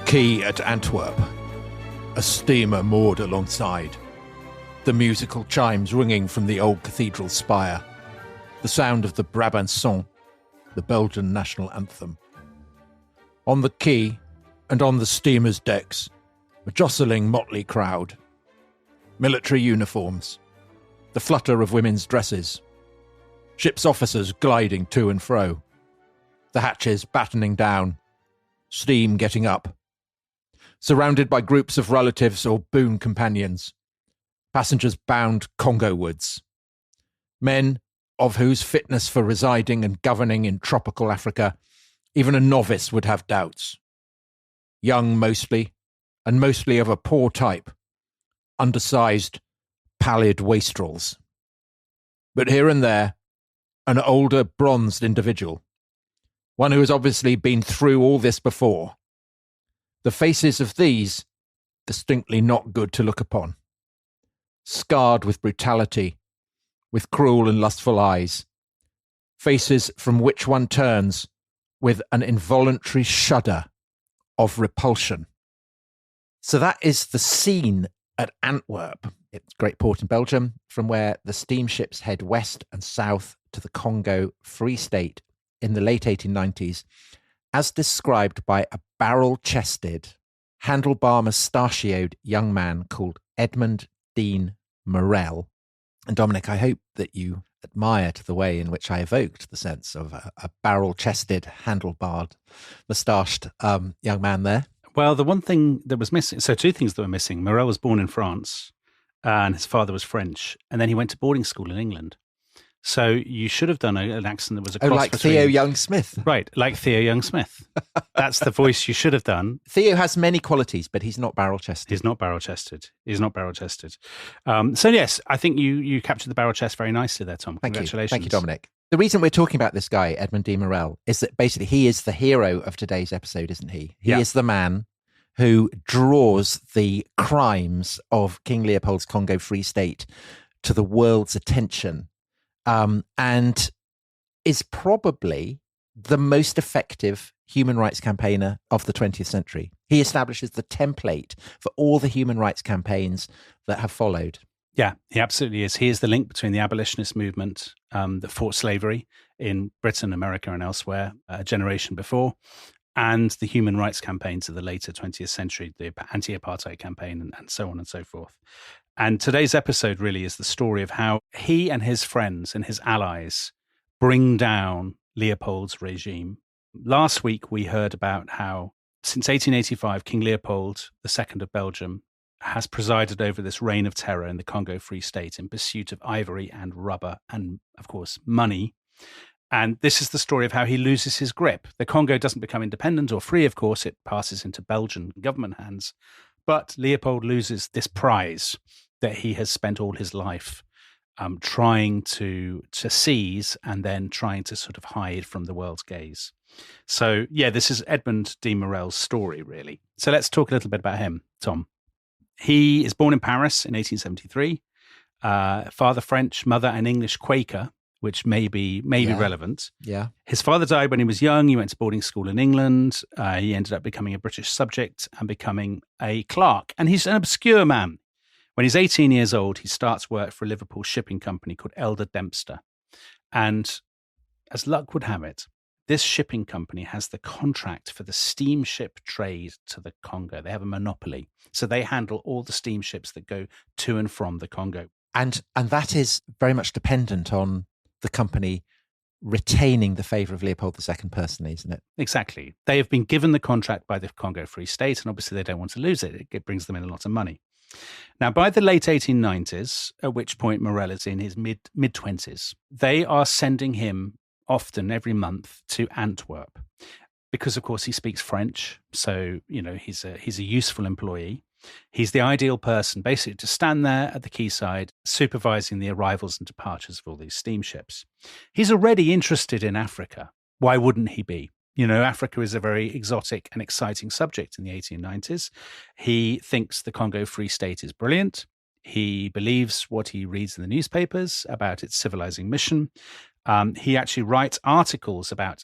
quay at Antwerp, a steamer moored alongside, the musical chimes ringing from the old cathedral spire, the sound of the Brabançon, the Belgian national anthem. On the quay and on the steamer's decks, a jostling motley crowd. Military uniforms, the flutter of women's dresses, ship's officers gliding to and fro, the hatches battening down, steam getting up. Surrounded by groups of relatives or boon companions, passengers bound Congo-wards. Men of whose fitness for residing and governing in tropical Africa even a novice would have doubts. Young mostly, and mostly of a poor type, undersized, pallid wastrels. But here and there, an older, bronzed individual, one who has obviously been through all this before. The faces of these, distinctly not good to look upon. Scarred with brutality, with cruel and lustful eyes. Faces from which one turns with an involuntary shudder of repulsion. So that is the scene at Antwerp. It's a great port in Belgium, from where the steamships head west and south to the Congo Free State in the late 1890s, as described by a barrel-chested, handlebar-mustachioed young man called Edmund Dene Morel. And Dominic, I hope that you admired the way in which I evoked the sense of a barrel-chested, handlebarred, moustached young man there. Well, the one thing that was missing, so two things that were missing. Morel was born in France and his father was French, and then he went to boarding school in England. So you should have done an accent that was a cross like between... Theo Young-Smith. Right, like Theo Young-Smith. That's the voice you should have done. Theo has many qualities, but he's not barrel-chested. He's not barrel-chested. So yes, I think you captured the barrel chest very nicely there, Tom. Congratulations. Thank you, Dominic. The reason we're talking about this guy, Edmund Dene Morel, is that basically he is the hero of today's episode, isn't he? He is the man who draws the crimes of King Leopold's Congo Free State to the world's attention, and is probably the most effective human rights campaigner of the 20th century. He establishes the template for all the human rights campaigns that have followed. Yeah, he absolutely is. He is the link between the abolitionist movement that fought slavery in Britain, America, and elsewhere a generation before, and the human rights campaigns of the later 20th century, the anti-apartheid campaign, and so on and so forth. And today's episode really is the story of how he and his friends and his allies bring down Leopold's regime. Last week, we heard about how since 1885, King Leopold II of Belgium has presided over this reign of terror in the Congo Free State in pursuit of ivory and rubber and, of course, money. And this is the story of how he loses his grip. The Congo doesn't become independent or free, of course. It passes into Belgian government hands. But Leopold loses this prize that he has spent all his life trying to seize and then trying to sort of hide from the world's gaze. So, yeah, this is Edmund Dene Morel's story, really. So let's talk a little bit about him, Tom. He is born in Paris in 1873. Father French, mother an English Quaker, which may be relevant. Yeah. His father died when he was young. He went to boarding school in England. He ended up becoming a British subject and becoming a clerk. And he's an obscure man. When he's 18 years old, he starts work for a Liverpool shipping company called Elder Dempster. And as luck would have it, this shipping company has the contract for the steamship trade to the Congo. They have a monopoly. So they handle all the steamships that go to and from the Congo. And that is very much dependent on the company retaining the favour of Leopold II personally, isn't it? Exactly. They have been given the contract by the Congo Free State, and obviously they don't want to lose it. It brings them in a lot of money. Now, by the late 1890s, at which point Morel is in his mid-20s, they are sending him often every month to Antwerp because, of course, he speaks French. So, he's a useful employee. He's the ideal person, basically, to stand there at the quayside, supervising the arrivals and departures of all these steamships. He's already interested in Africa. Why wouldn't he be? Africa is a very exotic and exciting subject in the 1890s. He thinks the Congo Free State is brilliant. He believes what he reads in the newspapers about its civilizing mission. He actually writes articles about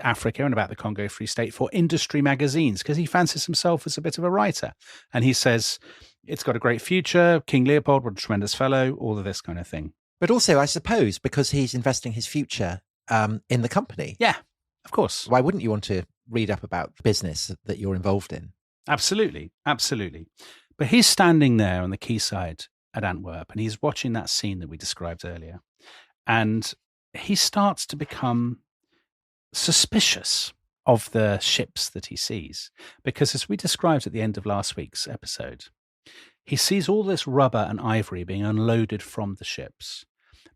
Africa and about the Congo Free State for industry magazines because he fancies himself as a bit of a writer. And he says, it's got a great future. King Leopold, what a tremendous fellow, all of this kind of thing. But also, I suppose, because he's investing his future in the company. Yeah, of course. Why wouldn't you want to read up about business that you're involved in? Absolutely, absolutely. But he's standing there on the quayside at Antwerp and he's watching that scene that we described earlier. And he starts to become suspicious of the ships that he sees. Because as we described at the end of last week's episode, he sees all this rubber and ivory being unloaded from the ships,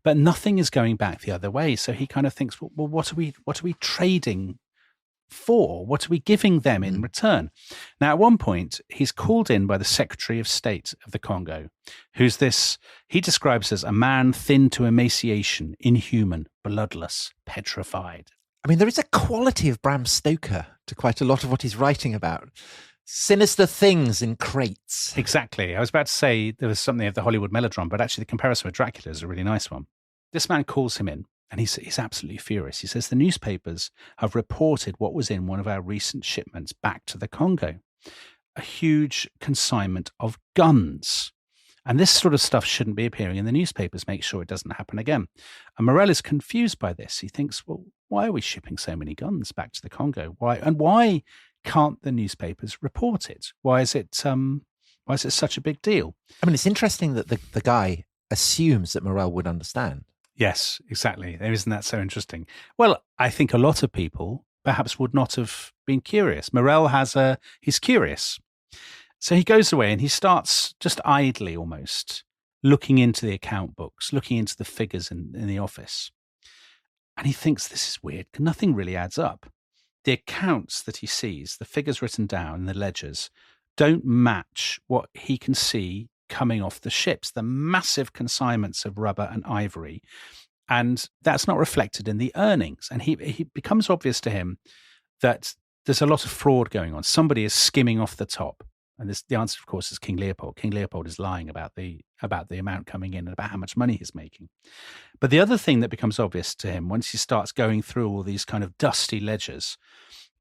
but nothing is going back the other way. So he kind of thinks, well, what are we trading for? What are we giving them in return? Now, at one point, he's called in by the Secretary of State of the Congo, who's this, he describes as a man thin to emaciation, inhuman, bloodless, petrified. I mean, there is a quality of Bram Stoker to quite a lot of what he's writing about. Sinister things in crates. Exactly. I was about to say there was something of the Hollywood melodrama, but actually the comparison with Dracula is a really nice one. This man calls him in and he's absolutely furious. He says the newspapers have reported what was in one of our recent shipments back to the Congo, a huge consignment of guns. And this sort of stuff shouldn't be appearing in the newspapers. Make sure it doesn't happen again. And Morel is confused by this. He thinks, well, why are we shipping so many guns back to the Congo? Why can't the newspapers report it? Why is it such a big deal? I mean, it's interesting that the guy assumes that Morel would understand. Yes, exactly. Isn't that so interesting? Well, I think a lot of people perhaps would not have been curious. Morel he's curious. So he goes away and he starts just idly almost looking into the account books, looking into the figures in the office. And he thinks this is weird. Nothing really adds up. The accounts that he sees, the figures written down in the ledgers, don't match what he can see coming off the ships, the massive consignments of rubber and ivory. And that's not reflected in the earnings. And he becomes obvious to him that there's a lot of fraud going on. Somebody is skimming off the top. And the answer, of course, is King Leopold. King Leopold is lying about the amount coming in and about how much money he's making. But the other thing that becomes obvious to him once he starts going through all these kind of dusty ledgers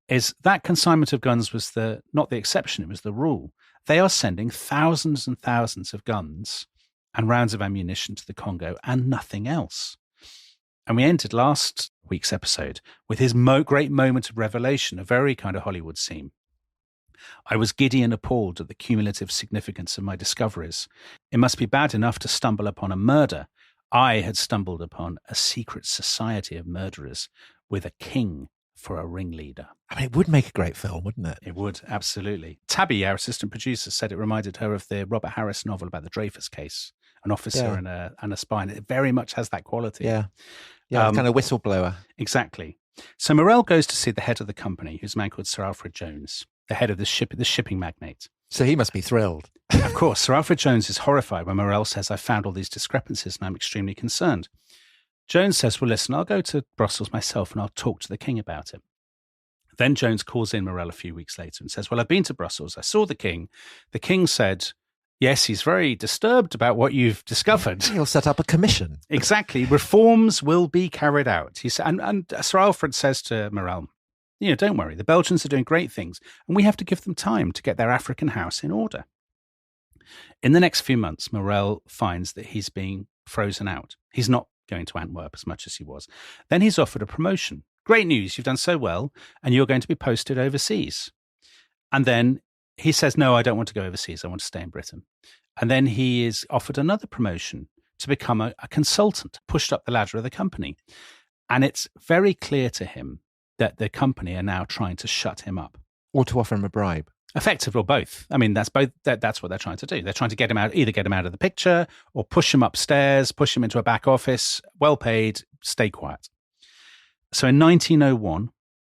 is that consignment of guns was not the exception, it was the rule. They are sending thousands and thousands of guns and rounds of ammunition to the Congo and nothing else. And we ended last week's episode with his great moment of revelation, a very kind of Hollywood scene. I was giddy and appalled at the cumulative significance of my discoveries. It must be bad enough to stumble upon a murder. I had stumbled upon a secret society of murderers with a king for a ringleader. I mean, it would make a great film, wouldn't it? It would, absolutely. Tabby, our assistant producer, said it reminded her of the Robert Harris novel about the Dreyfus case, an officer and a spy. And it very much has that quality. Yeah, kind of whistleblower. Exactly. So Morel goes to see the head of the company, who's a man called Sir Alfred Jones, the head of the shipping magnate. So he must be thrilled. Of course, Sir Alfred Jones is horrified when Morel says, I found all these discrepancies and I'm extremely concerned. Jones says, well, listen, I'll go to Brussels myself and I'll talk to the king about it. Then Jones calls in Morel a few weeks later and says, well, I've been to Brussels. I saw the king. The king said, yes, he's very disturbed about what you've discovered. He'll set up a commission. Exactly. Reforms will be carried out. He said, and Sir Alfred says to Morel, don't worry. The Belgians are doing great things and we have to give them time to get their African house in order. In the next few months, Morel finds that he's being frozen out. He's not going to Antwerp as much as he was. Then he's offered a promotion. Great news, you've done so well, and you're going to be posted overseas. And then he says, no, I don't want to go overseas. I want to stay in Britain. And then he is offered another promotion to become a consultant, pushed up the ladder of the company. And it's very clear to him that the company are now trying to shut him up. Or to offer him a bribe. Effective, or both. I mean, that's both. That's what they're trying to do. They're trying to get him out, either get him out of the picture or push him upstairs, push him into a back office, well paid, stay quiet. So in 1901,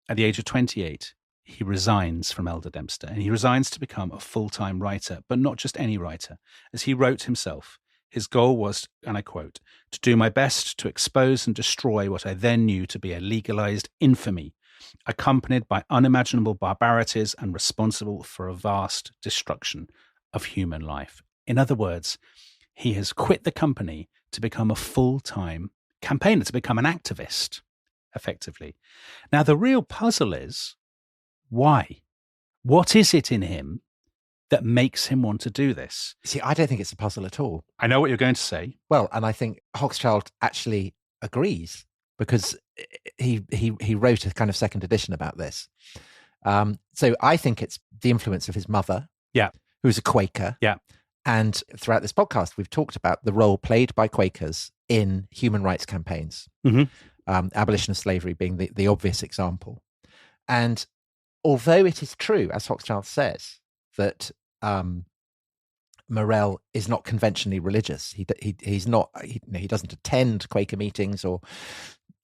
at the age of 28, he resigns from Elder Dempster and he resigns to become a full-time writer, but not just any writer. As he wrote himself, his goal was, and I quote, to do my best to expose and destroy what I then knew to be a legalized infamy, accompanied by unimaginable barbarities and responsible for a vast destruction of human life. In other words, he has quit the company to become a full-time campaigner, to become an activist, effectively. Now, the real puzzle is why? What is it in him that makes him want to do this? See, I don't think it's a puzzle at all. I know what you're going to say. Well, and I think Hochschild actually agrees, because he wrote a kind of second edition about this. So I think it's the influence of his mother, who's a Quaker. Yeah. And throughout this podcast, we've talked about the role played by Quakers in human rights campaigns, abolition of slavery being the obvious example. And although it is true, as Hochschild says, that Morel is not conventionally religious, he's not, he doesn't attend Quaker meetings or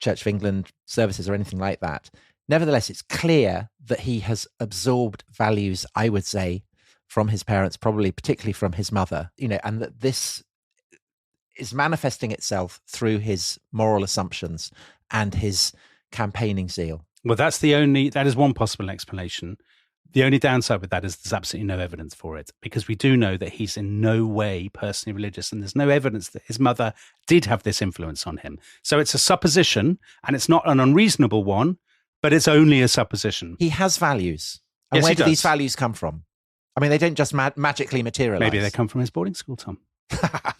Church of England services or anything like that. Nevertheless, it's clear that he has absorbed values, I would say, from his parents, probably particularly from his mother, and that this is manifesting itself through his moral assumptions and his campaigning zeal. Well, that is one possible explanation. The only downside with that is there's absolutely no evidence for it, because we do know that he's in no way personally religious, and there's no evidence that his mother did have this influence on him. So it's a supposition, and it's not an unreasonable one, but it's only a supposition. He has values. And yes, where do these values come from? I mean, they don't just magically materialize. Maybe they come from his boarding school, Tom.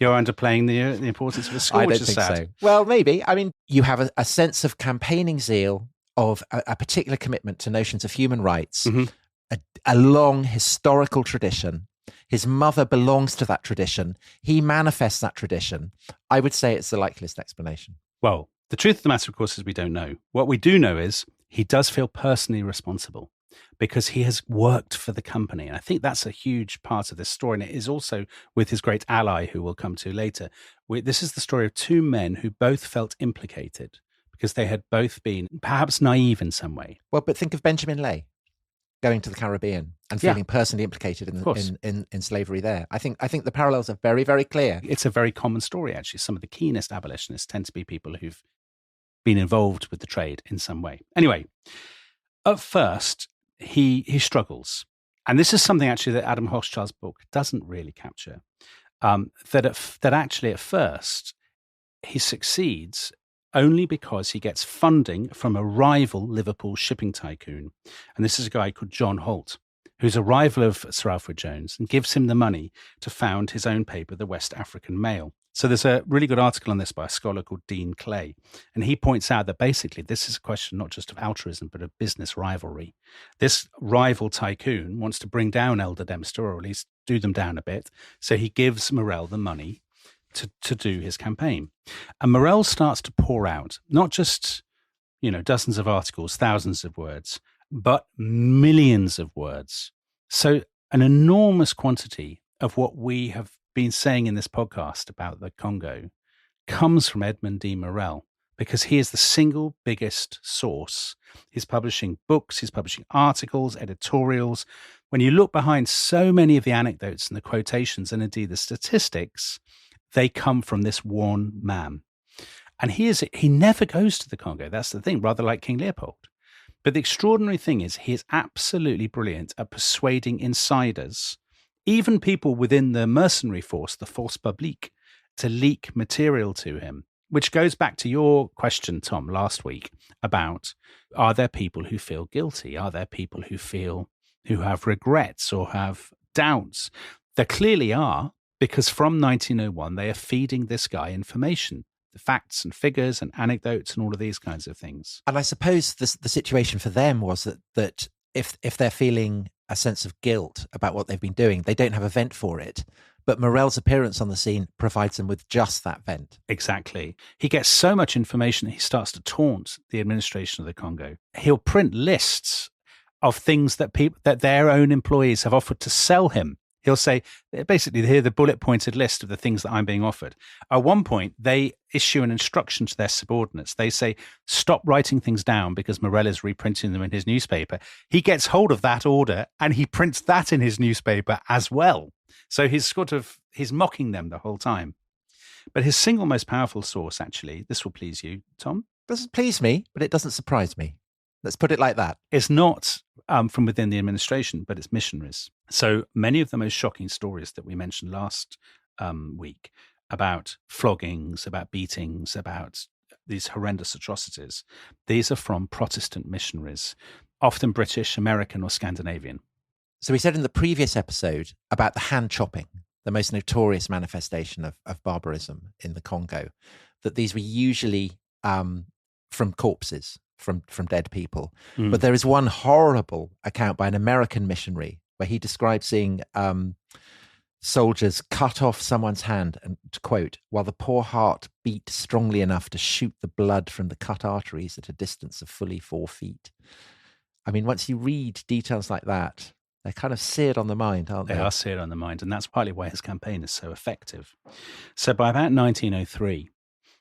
You're underplaying the importance of a school, I don't which is think sad. So. Well, maybe. I mean, you have a sense of campaigning zeal, of a particular commitment to notions of human rights, a long historical tradition. His mother belongs to that tradition. He manifests that tradition. I would say it's the likeliest explanation. Well, the truth of the matter, of course, is we don't know. What we do know is he does feel personally responsible, because he has worked for the company. And I think that's a huge part of this story. And it is also with his great ally, who we'll come to later. This is the story of two men who both felt implicated because they had both been perhaps naive in some way. Well, but think of Benjamin Lay going to the Caribbean and feeling personally implicated in slavery there. I think the parallels are very, very clear. It's a very common story, actually. Some of the keenest abolitionists tend to be people who've been involved with the trade in some way. Anyway, at first, he struggles. And this is something actually that Adam Hochschild's book doesn't really capture. That actually at first he succeeds only because he gets funding from a rival Liverpool shipping tycoon. And this is a guy called John Holt, who's a rival of Sir Alfred Jones, and gives him the money to found his own paper, the West African Mail. So there's a really good article on this by a scholar called Dean Clay. And he points out that basically this is a question not just of altruism, but of business rivalry. This rival tycoon wants to bring down Elder Dempster, or at least do them down a bit. So he gives Morel the money to do his campaign. And Morel starts to pour out, not just, dozens of articles, thousands of words, but millions of words. So an enormous quantity of what we have been saying in this podcast about the Congo comes from Edmund Dene Morel, because he is the single biggest source. He's publishing books, he's publishing articles, editorials. When you look behind so many of the anecdotes and the quotations, and indeed the statistics, they come from this one man. And he never goes to the Congo. That's the thing, rather like King Leopold. But the extraordinary thing is he is absolutely brilliant at persuading insiders, even people within the mercenary force, the force publique, to leak material to him, which goes back to your question, Tom, last week about, are there people who feel guilty? Are there people who have regrets or have doubts? There clearly are, because from 1901, they are feeding this guy information, the facts and figures and anecdotes and all of these kinds of things. And I suppose the situation for them was that if they're feeling a sense of guilt about what they've been doing, they don't have a vent for it. But Morel's appearance on the scene provides them with just that vent. Exactly. He gets so much information that he starts to taunt the administration of the Congo. He'll print lists of things that their own employees have offered to sell him. He'll say, basically, here the bullet-pointed list of the things that I'm being offered. At one point, they issue an instruction to their subordinates. They say, stop writing things down because Morel is reprinting them in his newspaper. He gets hold of that order and he prints that in his newspaper as well. So he's mocking them the whole time. But his single most powerful source, actually, this will please you, Tom. Doesn't please me, but it doesn't surprise me. Let's put it like that. It's not from within the administration, but it's missionaries. So many of the most shocking stories that we mentioned last week about floggings, about beatings, about these horrendous atrocities, these are from Protestant missionaries, often British, American, or Scandinavian. So we said in the previous episode about the hand chopping, the most notorious manifestation of barbarism in the Congo, that these were usually from corpses, from dead people. But there is one horrible account by an American missionary where he describes seeing soldiers cut off someone's hand, and to quote, while the poor heart beat strongly enough to shoot the blood from the cut arteries at a distance of fully 4 feet. I mean, once you read details like that, they're kind of seared on the mind, aren't they? They are seared on the mind, and that's partly why his campaign is so effective. So by about 1903,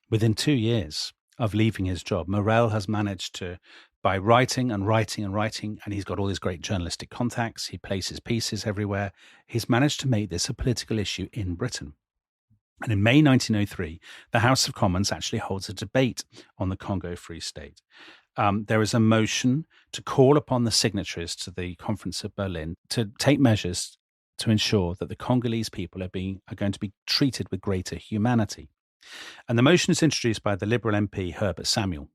within 2 years of leaving his job, Morel has managed to, by writing, and he's got all these great journalistic contacts, he places pieces everywhere, he's managed to make this a political issue in Britain. And in May 1903, the House of Commons actually holds a debate on the Congo Free State. There is a motion to call upon the signatories to the Conference of Berlin to take measures to ensure that the Congolese people are going to be treated with greater humanity. And the motion is introduced by the Liberal MP Herbert Samuel.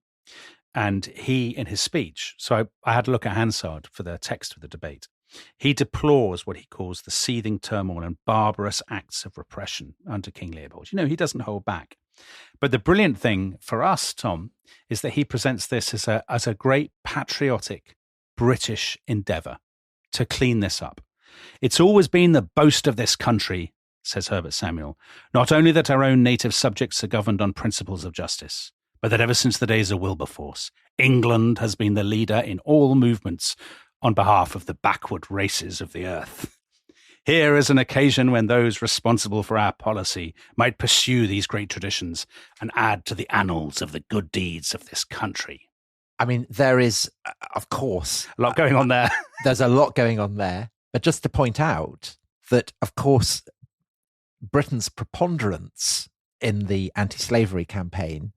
And he, in his speech, so I had a look at Hansard for the text of the debate, he deplores what he calls the seething turmoil and barbarous acts of repression under King Leopold. He doesn't hold back. But the brilliant thing for us, Tom, is that he presents this as a great patriotic British endeavour to clean this up. It's always been the boast of this country, says Herbert Samuel, not only that our own native subjects are governed on principles of justice, but that ever since the days of Wilberforce, England has been the leader in all movements on behalf of the backward races of the earth. Here is an occasion when those responsible for our policy might pursue these great traditions and add to the annals of the good deeds of this country. I mean, there is, of course, a lot going on there. There's a lot going on there. But just to point out that, of course, Britain's preponderance in the anti-slavery campaign,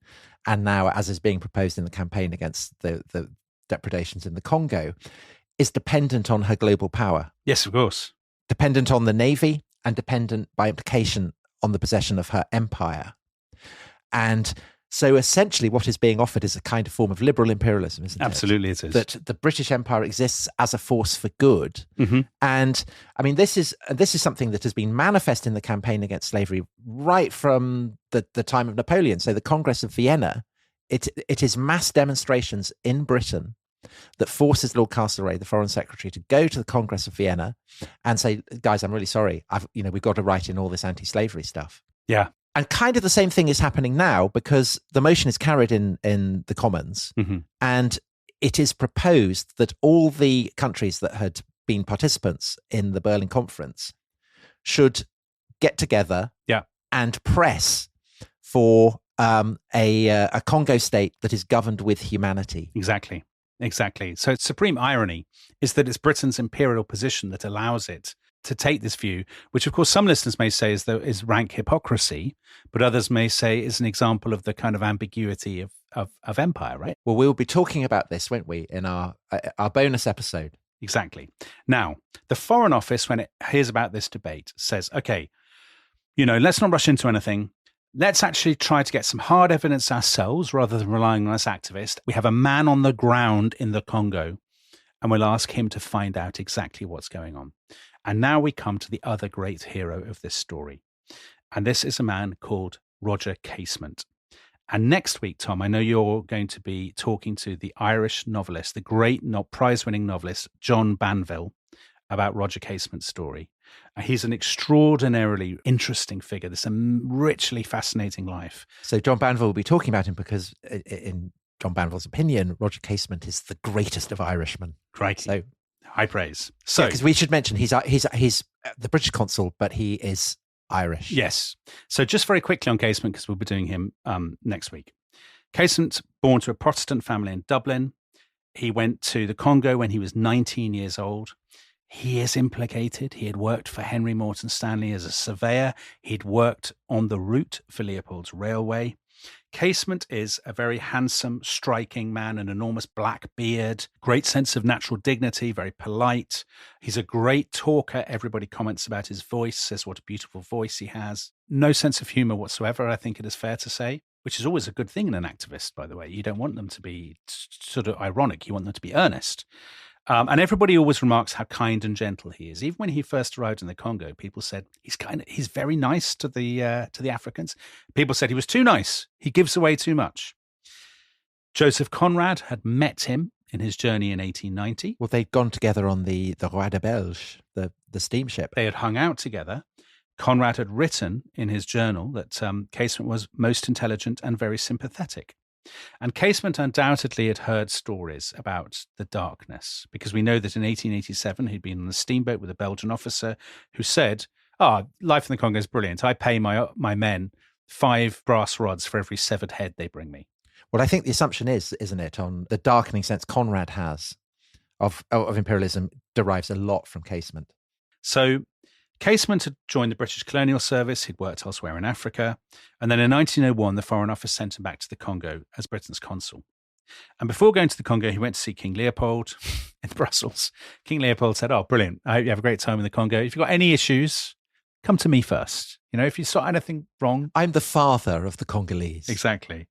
and now as is being proposed in the campaign against the depredations in the Congo, is dependent on her global power. Yes, of course. Dependent on the navy and dependent by implication on the possession of her empire. And so essentially what is being offered is a kind of form of liberal imperialism, isn't it? Absolutely it is. That the British Empire exists as a force for good. Mm-hmm. And I mean, this is something that has been manifest in the campaign against slavery right from the time of Napoleon. So the Congress of Vienna, it is mass demonstrations in Britain that forces Lord Castlereagh, the Foreign Secretary, to go to the Congress of Vienna and say, guys, I'm really sorry. We've got to write in all this anti-slavery stuff. Yeah. And kind of the same thing is happening now because the motion is carried in the Commons, mm-hmm. and it is proposed that all the countries that had been participants in the Berlin Conference should get together and press for a Congo state that is governed with humanity. Exactly. So supreme irony is that it's Britain's imperial position that allows it to take this view, which of course some listeners may say is rank hypocrisy, but others may say is an example of the kind of ambiguity of empire, right? Well, we'll be talking about this, won't we, in our bonus episode. Exactly. Now, the Foreign Office, when it hears about this debate, says, okay, let's not rush into anything. Let's actually try to get some hard evidence ourselves rather than relying on us activists. We have a man on the ground in the Congo, and we'll ask him to find out exactly what's going on. And now we come to the other great hero of this story. And this is a man called Roger Casement. And next week, Tom, I know you're going to be talking to the Irish novelist, the great prize-winning novelist, John Banville, about Roger Casement's story. He's an extraordinarily interesting figure. There's a richly fascinating life. So John Banville will be talking about him because in John Banville's opinion, Roger Casement is the greatest of Irishmen. Right. So high praise. So, because we should mention he's the British consul, but he is Irish. Yes. So just very quickly on Casement, because we'll be doing him next week. Casement, born to a Protestant family in Dublin. He went to the Congo when he was 19 years old. He is implicated. He had worked for Henry Morton Stanley as a surveyor. He'd worked on the route for Leopold's railway. Casement is a very handsome, striking man, an enormous black beard, great sense of natural dignity, very polite. He's a great talker. Everybody comments about his voice, says what a beautiful voice he has. No sense of humor whatsoever, I think it is fair to say. which is always a good thing in an activist, by the way. You don't want them to be sort of ironic. You want them to be earnest. And everybody always remarks how kind and gentle he is. Even when he first arrived in the Congo, people said he's very nice to the Africans. People said he was too nice. He gives away too much. Joseph Conrad had met him in his journey in 1890. Well, they'd gone together on the Roi de Belge, the steamship. They had hung out together. Conrad had written in his journal that Casement was most intelligent and very sympathetic. And Casement undoubtedly had heard stories about the darkness, because we know that in 1887 he'd been on a steamboat with a Belgian officer who said, life in the Congo is brilliant. I pay my men 5 brass rods for every severed head they bring me. Well, I think the assumption is, isn't it, on the darkening sense Conrad has of imperialism derives a lot from Casement. So Casement had joined the British colonial service. He'd worked elsewhere in Africa. And then in 1901, the Foreign Office sent him back to the Congo as Britain's consul. And before going to the Congo, he went to see King Leopold in Brussels. King Leopold said, brilliant. I hope you have a great time in the Congo. If you've got any issues, come to me first. If you saw anything wrong. I'm the father of the Congolese. Exactly.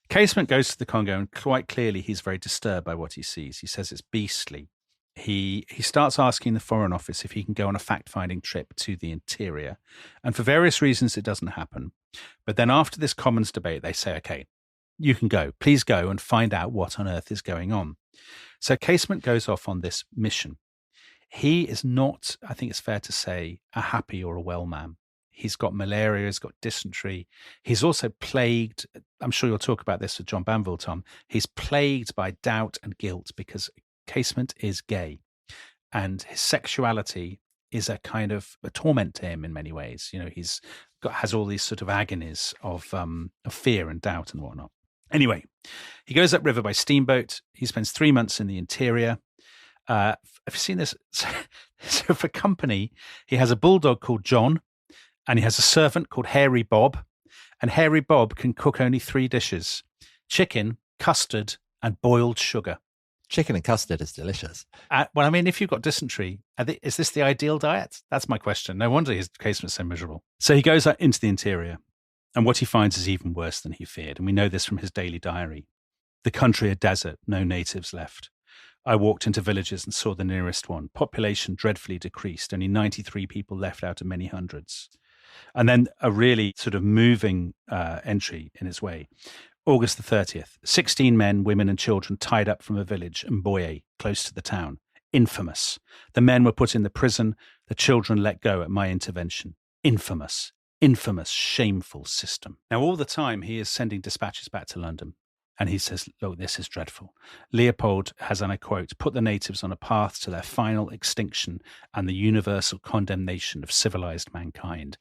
Casement goes to the Congo, and quite clearly he's very disturbed by what he sees. He says it's beastly. He starts asking the Foreign Office if he can go on a fact-finding trip to the interior. And for various reasons, it doesn't happen. But then after this Commons debate, they say, okay, you can go. Please go and find out what on earth is going on. So Casement goes off on this mission. He is not, I think it's fair to say, a happy or a well man. He's got malaria, he's got dysentery. He's also plagued, I'm sure you'll talk about this with John Banville, Tom. He's plagued by doubt and guilt because Casement is gay, and his sexuality is a kind of a torment to him in many ways. He's has all these sort of agonies of fear and doubt and whatnot. Anyway, he goes upriver by steamboat. He spends 3 months in the interior. Have you seen this? So for company, he has a bulldog called John, and he has a servant called Hairy Bob, and Hairy Bob can cook only 3 dishes: chicken, custard, and boiled sugar. Chicken and custard is delicious. Well, I mean, if you've got dysentery, is this the ideal diet? That's my question. No wonder his Casement's so miserable. So he goes out into the interior, and what he finds is even worse than he feared. And we know this from his daily diary. The country a desert, no natives left. I walked into villages and saw the nearest one. Population dreadfully decreased, only 93 people left out of many hundreds. And then a really sort of moving entry in its way. August the 30th, 16 men, women and children tied up from a village, Mboye, close to the town. Infamous. The men were put in the prison, the children let go at my intervention. Infamous, shameful system. Now, all the time, he is sending dispatches back to London, and he says, look, this is dreadful. Leopold has, and I quote, put the natives on a path to their final extinction and the universal condemnation of civilized mankind.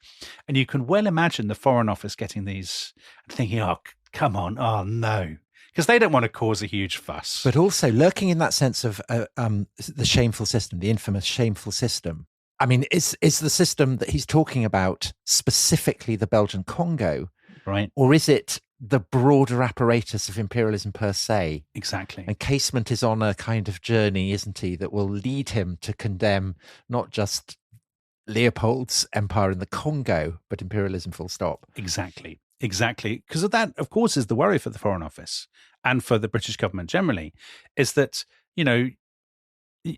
And you can well imagine the Foreign Office getting these and thinking, come on, no. Because they don't want to cause a huge fuss. But also lurking in that sense of the shameful system, the infamous shameful system. I mean, is the system that he's talking about specifically the Belgian Congo? Right. Or is it the broader apparatus of imperialism per se? Exactly. And Casement is on a kind of journey, isn't he, that will lead him to condemn not just Leopold's empire in the Congo, but imperialism full stop. Exactly. Because of that, of course, is the worry for the Foreign Office and for the British government generally, is that,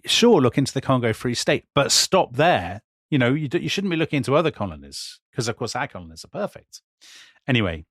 sure, look into the Congo Free State, but stop there. You shouldn't be looking into other colonies because, of course, our colonies are perfect. Anyway,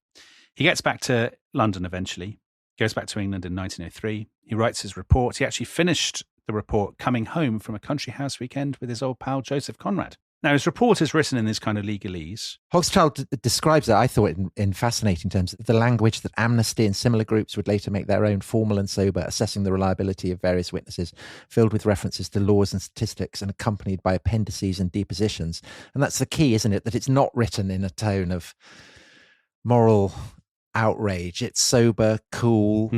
he gets back to London eventually, goes back to England in 1903. He writes his report. He actually finished the report coming home from a country house weekend with his old pal, Joseph Conrad. Now, his report is written in this kind of legalese. Hochschild describes it, I thought, in fascinating terms, the language that Amnesty and similar groups would later make their own, formal and sober, assessing the reliability of various witnesses, filled with references to laws and statistics and accompanied by appendices and depositions. And that's the key, isn't it? That it's not written in a tone of moral outrage. It's sober, cool,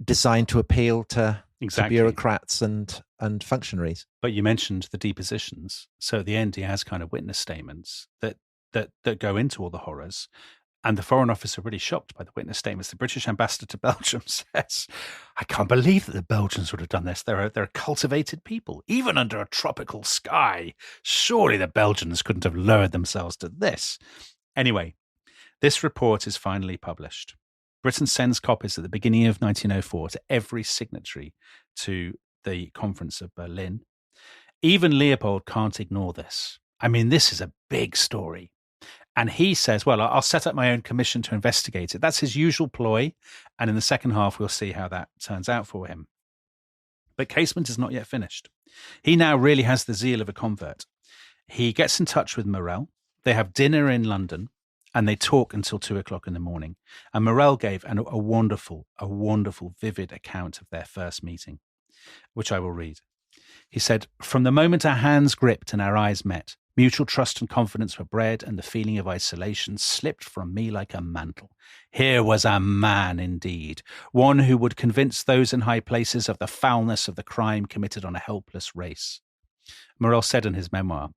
designed to appeal to bureaucrats and functionaries. But you mentioned the depositions. So at the end, he has kind of witness statements that go into all the horrors. And the Foreign Office are really shocked by the witness statements. The British ambassador to Belgium says, I can't believe that the Belgians would have done this. They're a cultivated people, even under a tropical sky. Surely the Belgians couldn't have lowered themselves to this. Anyway, This report is finally published. Britain sends copies at the beginning of 1904 to every signatory to the Conference of Berlin. Even Leopold can't ignore this. I mean, this is a big story. And he says, well, I'll set up my own commission to investigate it. That's his usual ploy. And in the second half, we'll see how that turns out for him. But Casement is not yet finished. He now really has the zeal of a convert. He gets in touch with Morel. They have dinner in London. And they talk until 2:00 in the morning. And Morel gave a wonderful, vivid account of their first meeting, which I will read. He said, "From the moment our hands gripped and our eyes met, mutual trust and confidence were bred, and the feeling of isolation slipped from me like a mantle. Here was a man indeed, one who would convince those in high places of the foulness of the crime committed on a helpless race." Morel said in his memoir,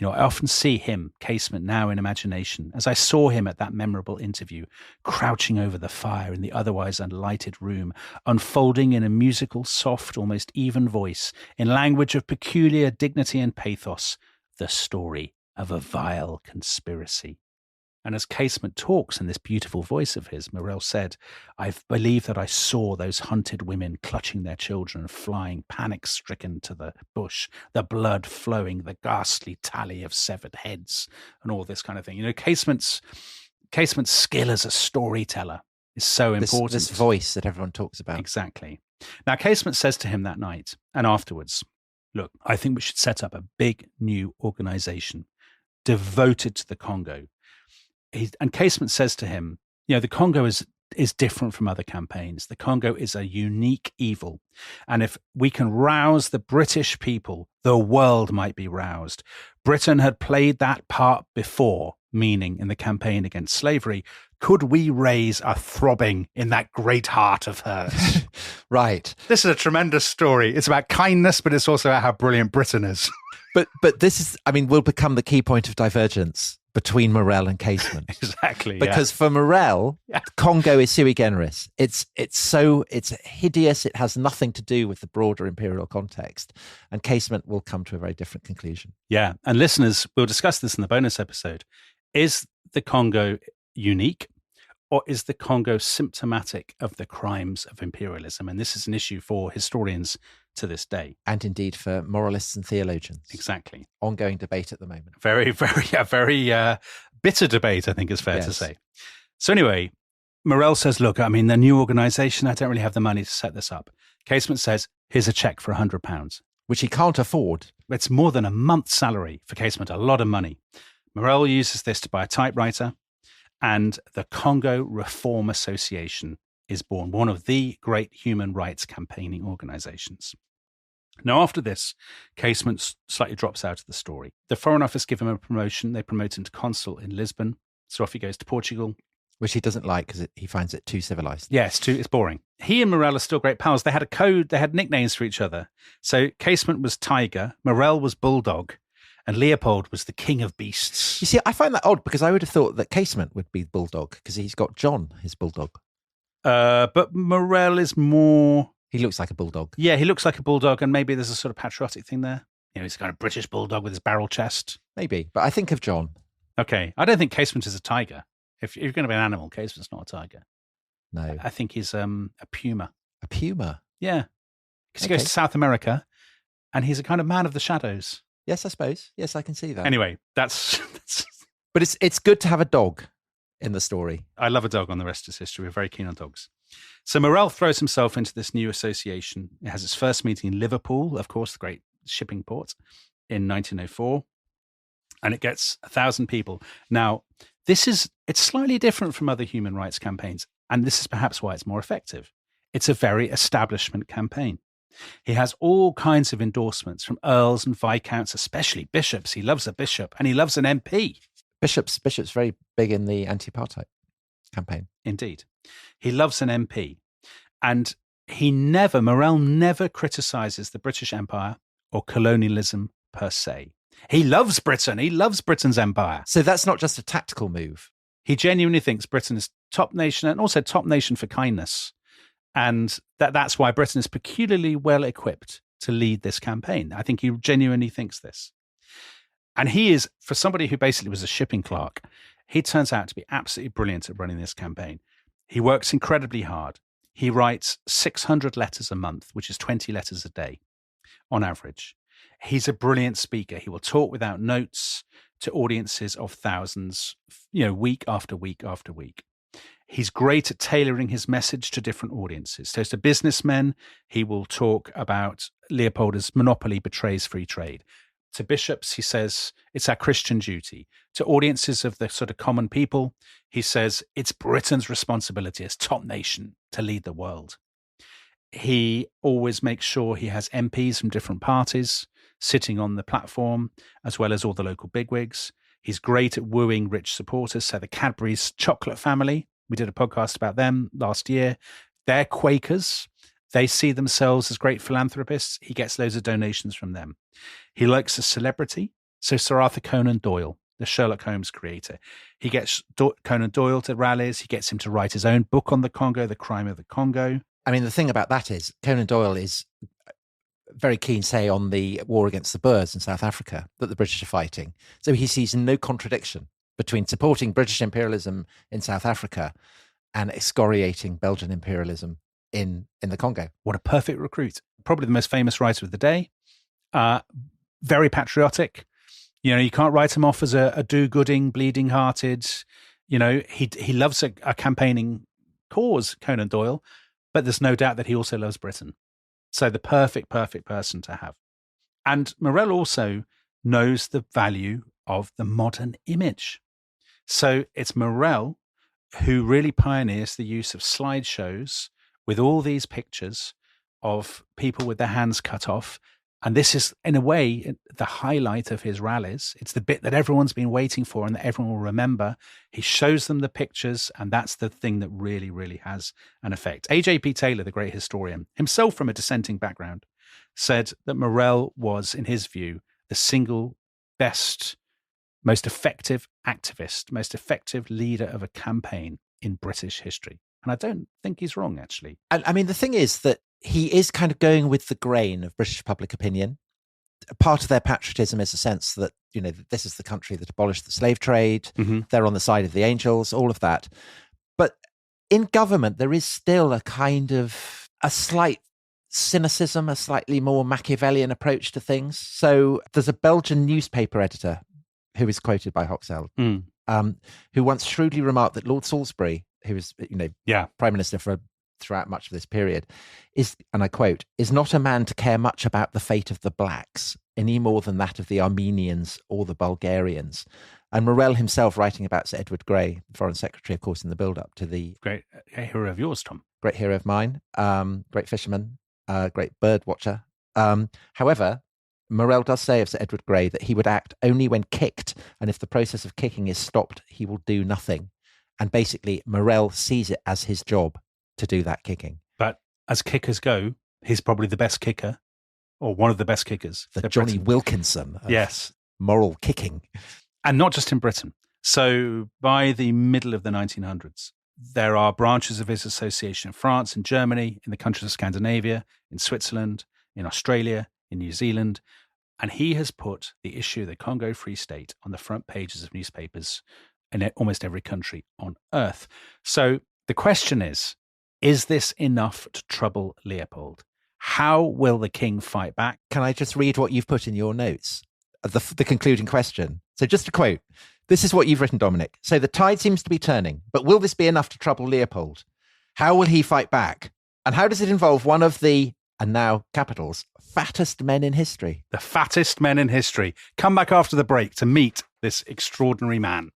I often see him, Casement, now in imagination, as I saw him at that memorable interview, crouching over the fire in the otherwise unlighted room, unfolding in a musical, soft, almost even voice, in language of peculiar dignity and pathos, the story of a vile conspiracy. And as Casement talks in this beautiful voice of his, Morel said, "I believe that I saw those hunted women clutching their children, flying panic-stricken to the bush, the blood flowing, the ghastly tally of severed heads," and all this kind of thing. Casement's skill as a storyteller is so important. This voice that everyone talks about. Exactly. Now, Casement says to him that night and afterwards, "Look, I think we should set up a big new organization devoted to the Congo." And Casement says to him, the Congo is different from other campaigns. The Congo is a unique evil. And if we can rouse the British people, the world might be roused. Britain had played that part before, meaning in the campaign against slavery. Could we raise a throbbing in that great heart of hers? Right. This is a tremendous story. It's about kindness, but it's also about how brilliant Britain is. But this is, will become the key point of divergence between Morel and Casement. Exactly. Because for Morel, Congo is sui generis. It's hideous. It has nothing to do with the broader imperial context. And Casement will come to a very different conclusion. Yeah. And listeners, we'll discuss this in the bonus episode. Is the Congo unique, or is the Congo symptomatic of the crimes of imperialism? And this is an issue for historians to this day. And indeed for moralists and theologians. Exactly. Ongoing debate at the moment. Very, very bitter debate, I think is fair to say. So anyway, Morel says, look, the new organization, I don't really have the money to set this up. Casement says, here's a check for £100. Which he can't afford. It's more than a month's salary for Casement, a lot of money. Morel uses this to buy a typewriter, and the Congo Reform Association is born, one of the great human rights campaigning organizations. Now, after this, Casement slightly drops out of the story. The Foreign Office give him a promotion. They promote him to consul in Lisbon. So off he goes to Portugal. Which he doesn't like because he finds it too civilized. Yeah, it's boring. He and Morel are still great pals. They had a code. They had nicknames for each other. So Casement was Tiger, Morel was Bulldog, and Leopold was the king of beasts. You see, I find that odd because I would have thought that Casement would be Bulldog because he's got John, his bulldog. But Morel is more... He looks like a bulldog. Yeah, he looks like a bulldog, and maybe there's a sort of patriotic thing there. He's kind of British bulldog with his barrel chest. Maybe, but I think of John. Okay, I don't think Casement is a tiger. If you're going to be an animal, Casement's not a tiger. No. I think he's a puma. A puma? Yeah. Because he goes to South America, and he's a kind of man of the shadows. Yes, I suppose. Yes, I can see that. Anyway, that's... But it's good to have a dog in the story. I love a dog. On the rest is history. We're very keen on dogs. So Morel throws himself into this new association. It has its first meeting in Liverpool, of course, the great shipping port, in 1904. And it gets 1,000 people. Now, it's slightly different from other human rights campaigns. And this is perhaps why it's more effective. It's a very establishment campaign. He has all kinds of endorsements from earls and viscounts, especially bishops. He loves a bishop and he loves an MP. Bishop's very big in the anti-apartheid campaign. Indeed. He loves an MP. And Morel never criticizes the British Empire or colonialism per se. He loves Britain. He loves Britain's empire. So that's not just a tactical move. He genuinely thinks Britain is top nation and also top nation for kindness. And that's why Britain is peculiarly well equipped to lead this campaign. I think he genuinely thinks this. And he is, for somebody who basically was a shipping clerk, he turns out to be absolutely brilliant at running this campaign. He works incredibly hard. He writes 600 letters a month, which is 20 letters a day on average. He's a brilliant speaker. He will talk without notes to audiences of thousands, week after week after week. He's great at tailoring his message to different audiences. So to businessmen, he will talk about Leopold as monopoly betrays free trade. To bishops, he says it's our Christian duty. To audiences of the sort of common people, he says it's Britain's responsibility as top nation to lead the world. He always makes sure he has MPs from different parties sitting on the platform, as well as all the local bigwigs. He's great at wooing rich supporters. So the Cadbury's chocolate family, we did a podcast about them last year. They're Quakers. They see themselves as great philanthropists. He gets loads of donations from them. He likes a celebrity. So Sir Arthur Conan Doyle, the Sherlock Holmes creator. He gets Conan Doyle to rallies. He gets him to write his own book on the Congo, The Crime of the Congo. I mean, the thing about that is Conan Doyle is very keen, say, on the war against the Boers in South Africa that the British are fighting. So he sees no contradiction between supporting British imperialism in South Africa and excoriating Belgian imperialism in the Congo. What a perfect recruit. Probably the most famous writer of the day. Very patriotic. You can't write him off as a do-gooding, bleeding-hearted. He loves a campaigning cause, Conan Doyle, but there's no doubt that he also loves Britain. So the perfect person to have. And Morel also knows the value of the modern image. So it's Morel who really pioneers the use of slideshows with all these pictures of people with their hands cut off. And this is, in a way, the highlight of his rallies. It's the bit that everyone's been waiting for and that everyone will remember. He shows them the pictures, and that's the thing that really, really has an effect. A.J.P. Taylor, the great historian, himself from a dissenting background, said that Morel was, in his view, the single best, most effective activist, most effective leader of a campaign in British history. And I don't think he's wrong, actually. And I mean, the thing is that he is kind of going with the grain of British public opinion. Part of their patriotism is a sense that, this is the country that abolished the slave trade. Mm-hmm. They're on the side of the angels, all of that. But in government, there is still a kind of a slight cynicism, a slightly more Machiavellian approach to things. So there's a Belgian newspaper editor who is quoted by Hoxell, who once shrewdly remarked that Lord Salisbury, who was, Prime Minister throughout much of this period, is, and I quote, is not a man to care much about the fate of the blacks, any more than that of the Armenians or the Bulgarians. And Morel himself writing about Sir Edward Grey, the Foreign Secretary, of course, in the build-up to the... Great hero of yours, Tom. Great hero of mine, great fisherman, great bird watcher. However, Morel does say of Sir Edward Grey that he would act only when kicked, and if the process of kicking is stopped, he will do nothing. And basically, Morel sees it as his job to do that kicking. But as kickers go, he's probably the best kicker, or one of the best kickers. The Johnny Britain. Wilkinson of moral kicking. And not just in Britain. So by the middle of the 1900s, there are branches of his association in France, in Germany, in the countries of Scandinavia, in Switzerland, in Australia, in New Zealand. And he has put the issue of the Congo Free State on the front pages of newspapers in almost every country on earth. So the question is this enough to trouble Leopold? How will the king fight back? Can I just read what you've put in your notes? The concluding question. So just a quote. This is what you've written, Dominic. So the tide seems to be turning, but will this be enough to trouble Leopold? How will he fight back? And how does it involve one of the, and now capitals, fattest men in history? The fattest men in history. Come back after the break to meet this extraordinary man.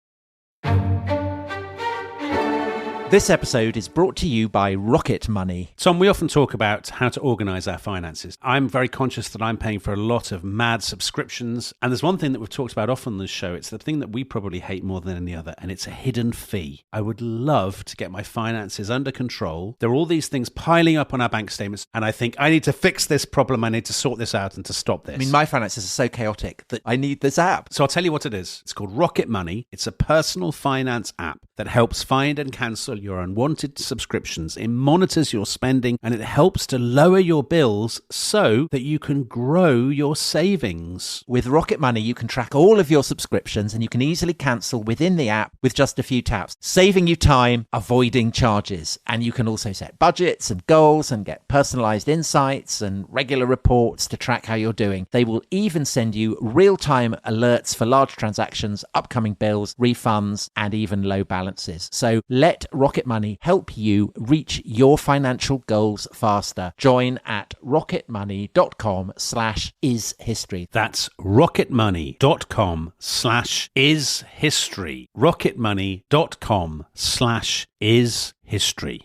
This episode is brought to you by Rocket Money. Tom, we often talk about how to organise our finances. I'm very conscious that I'm paying for a lot of mad subscriptions. And there's one thing that we've talked about often on this show. It's the thing that we probably hate more than any other, and it's a hidden fee. I would love to get my finances under control. There are all these things piling up on our bank statements, and I think I need to fix this problem. I need to sort this out and to stop this. I mean, my finances are so chaotic that I need this app. So I'll tell you what it is. It's called Rocket Money. It's a personal finance app that helps find and cancel your unwanted subscriptions. It monitors your spending and it helps to lower your bills so that you can grow your savings. With Rocket Money, you can track all of your subscriptions and you can easily cancel within the app with just a few taps, saving you time, avoiding charges. And you can also set budgets and goals and get personalized insights and regular reports to track how you're doing. They will even send you real-time alerts for large transactions, upcoming bills, refunds, and even low balances. So let Rocket Money help you reach your financial goals faster. Join at rocketmoney.com/ishistory. That's rocketmoney.com/ishistory. rocketmoney.com/ishistory.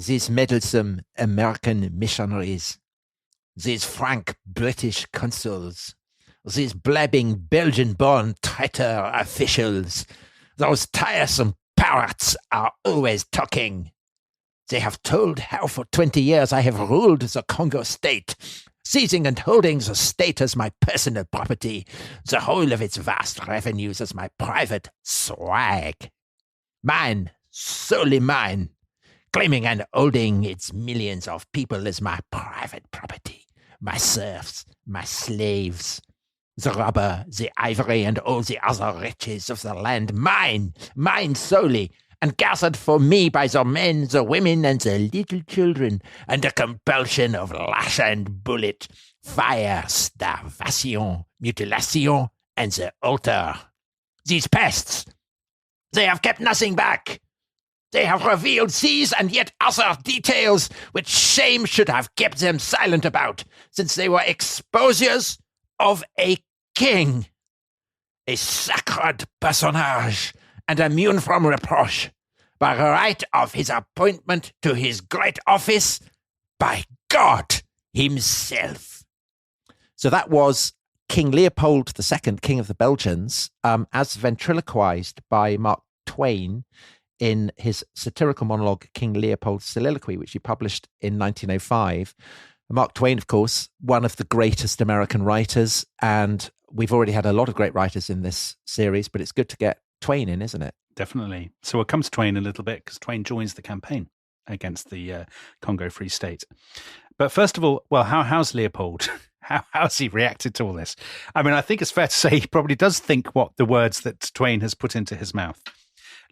These meddlesome American missionaries, these frank British consuls, these blabbing Belgian-born traitor officials, those tiresome parrots are always talking. They have told how for 20 years I have ruled the Congo state, seizing and holding the state as my personal property, the whole of its vast revenues as my private swag. Mine, solely mine, claiming and holding its millions of people as my private property, my serfs, my slaves, the rubber, the ivory, and all the other riches of the land, mine solely, and gathered for me by the men, the women, and the little children, under compulsion of lash and bullet, fire, starvation, mutilation, and the altar. These pests, they have kept nothing back. They have revealed these and yet other details which shame should have kept them silent about, since they were exposures of a king, a sacred personage, and immune from reproach, by right of his appointment to his great office by God himself. So that was King Leopold II, King of the Belgians, as ventriloquized by Mark Twain in his satirical monologue, King Leopold's Soliloquy, which he published in 1905. Mark Twain, of course, one of the greatest American writers, and we've already had a lot of great writers in this series, but it's good to get Twain in, isn't it? Definitely. So we'll come to Twain in a little bit because Twain joins the campaign against the Congo Free State. But first of all, well, how's Leopold? How's he reacted to all this? I mean, I think it's fair to say he probably does think what the words that Twain has put into his mouth.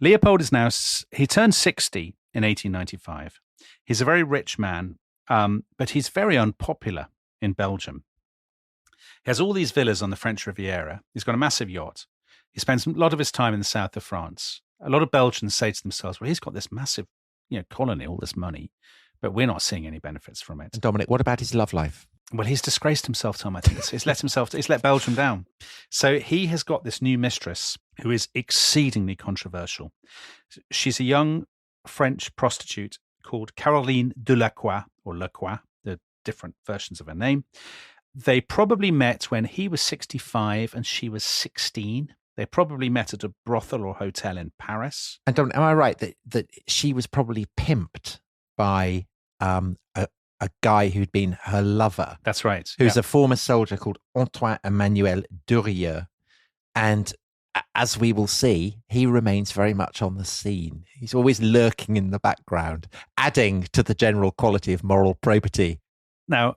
Leopold is now, he turned 60 in 1895. He's a very rich man, but he's very unpopular in Belgium. He has all these villas on the French Riviera. He's got a massive yacht. He spends a lot of his time in the south of France. A lot of Belgians say to themselves, well, he's got this massive colony, all this money, but we're not seeing any benefits from it. And Dominic, what about his love life? Well, he's disgraced himself, Tom, I think. He's let Belgium down. So he has got this new mistress who is exceedingly controversial. She's a young French prostitute called Caroline de Lacroix, or Lacroix, the different versions of her name. They probably met when he was 65 and she was 16. They probably met at a brothel or hotel in Paris. And am I right that she was probably pimped by a guy who'd been her lover? That's right. Who's a former soldier called Antoine Emmanuel Durieux. And as we will see, he remains very much on the scene. He's always lurking in the background, adding to the general quality of moral probity. Now,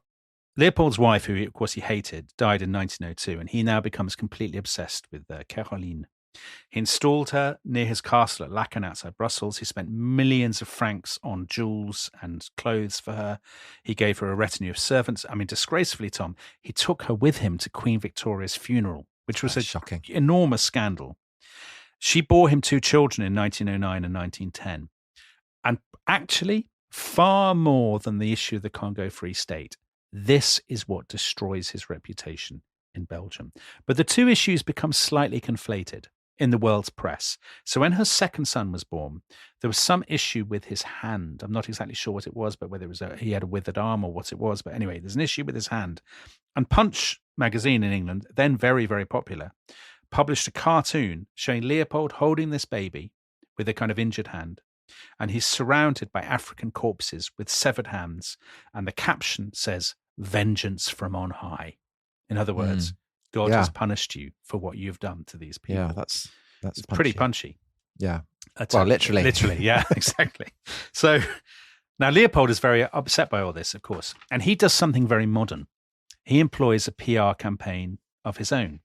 Leopold's wife, who of course he hated, died in 1902, and he now becomes completely obsessed with Caroline. He installed her near his castle at Laeken outside Brussels. He spent millions of francs on jewels and clothes for her. He gave her a retinue of servants. I mean, disgracefully, Tom, he took her with him to Queen Victoria's funeral, which was shocking, enormous scandal. She bore him 2 children in 1909 and 1910. And actually, far more than the issue of the Congo Free State, this is what destroys his reputation in Belgium. But the two issues become slightly conflated in the world's press. So when her second son was born, there was some issue with his hand. I'm not exactly sure what it was, but whether it was he had a withered arm or what it was. But anyway, there's an issue with his hand. And Punch magazine in England, then very, very popular, published a cartoon showing Leopold holding this baby with a kind of injured hand. And he's surrounded by African corpses with severed hands. And the caption says, "Vengeance from on high." In other words, God Yeah. has punished you for what you've done to these people. Yeah, that's It's pretty punchy. Yeah. Well, literally. Literally, yeah, exactly. So now Leopold is very upset by all this, of course, and he does something very modern. He employs a PR campaign of his own.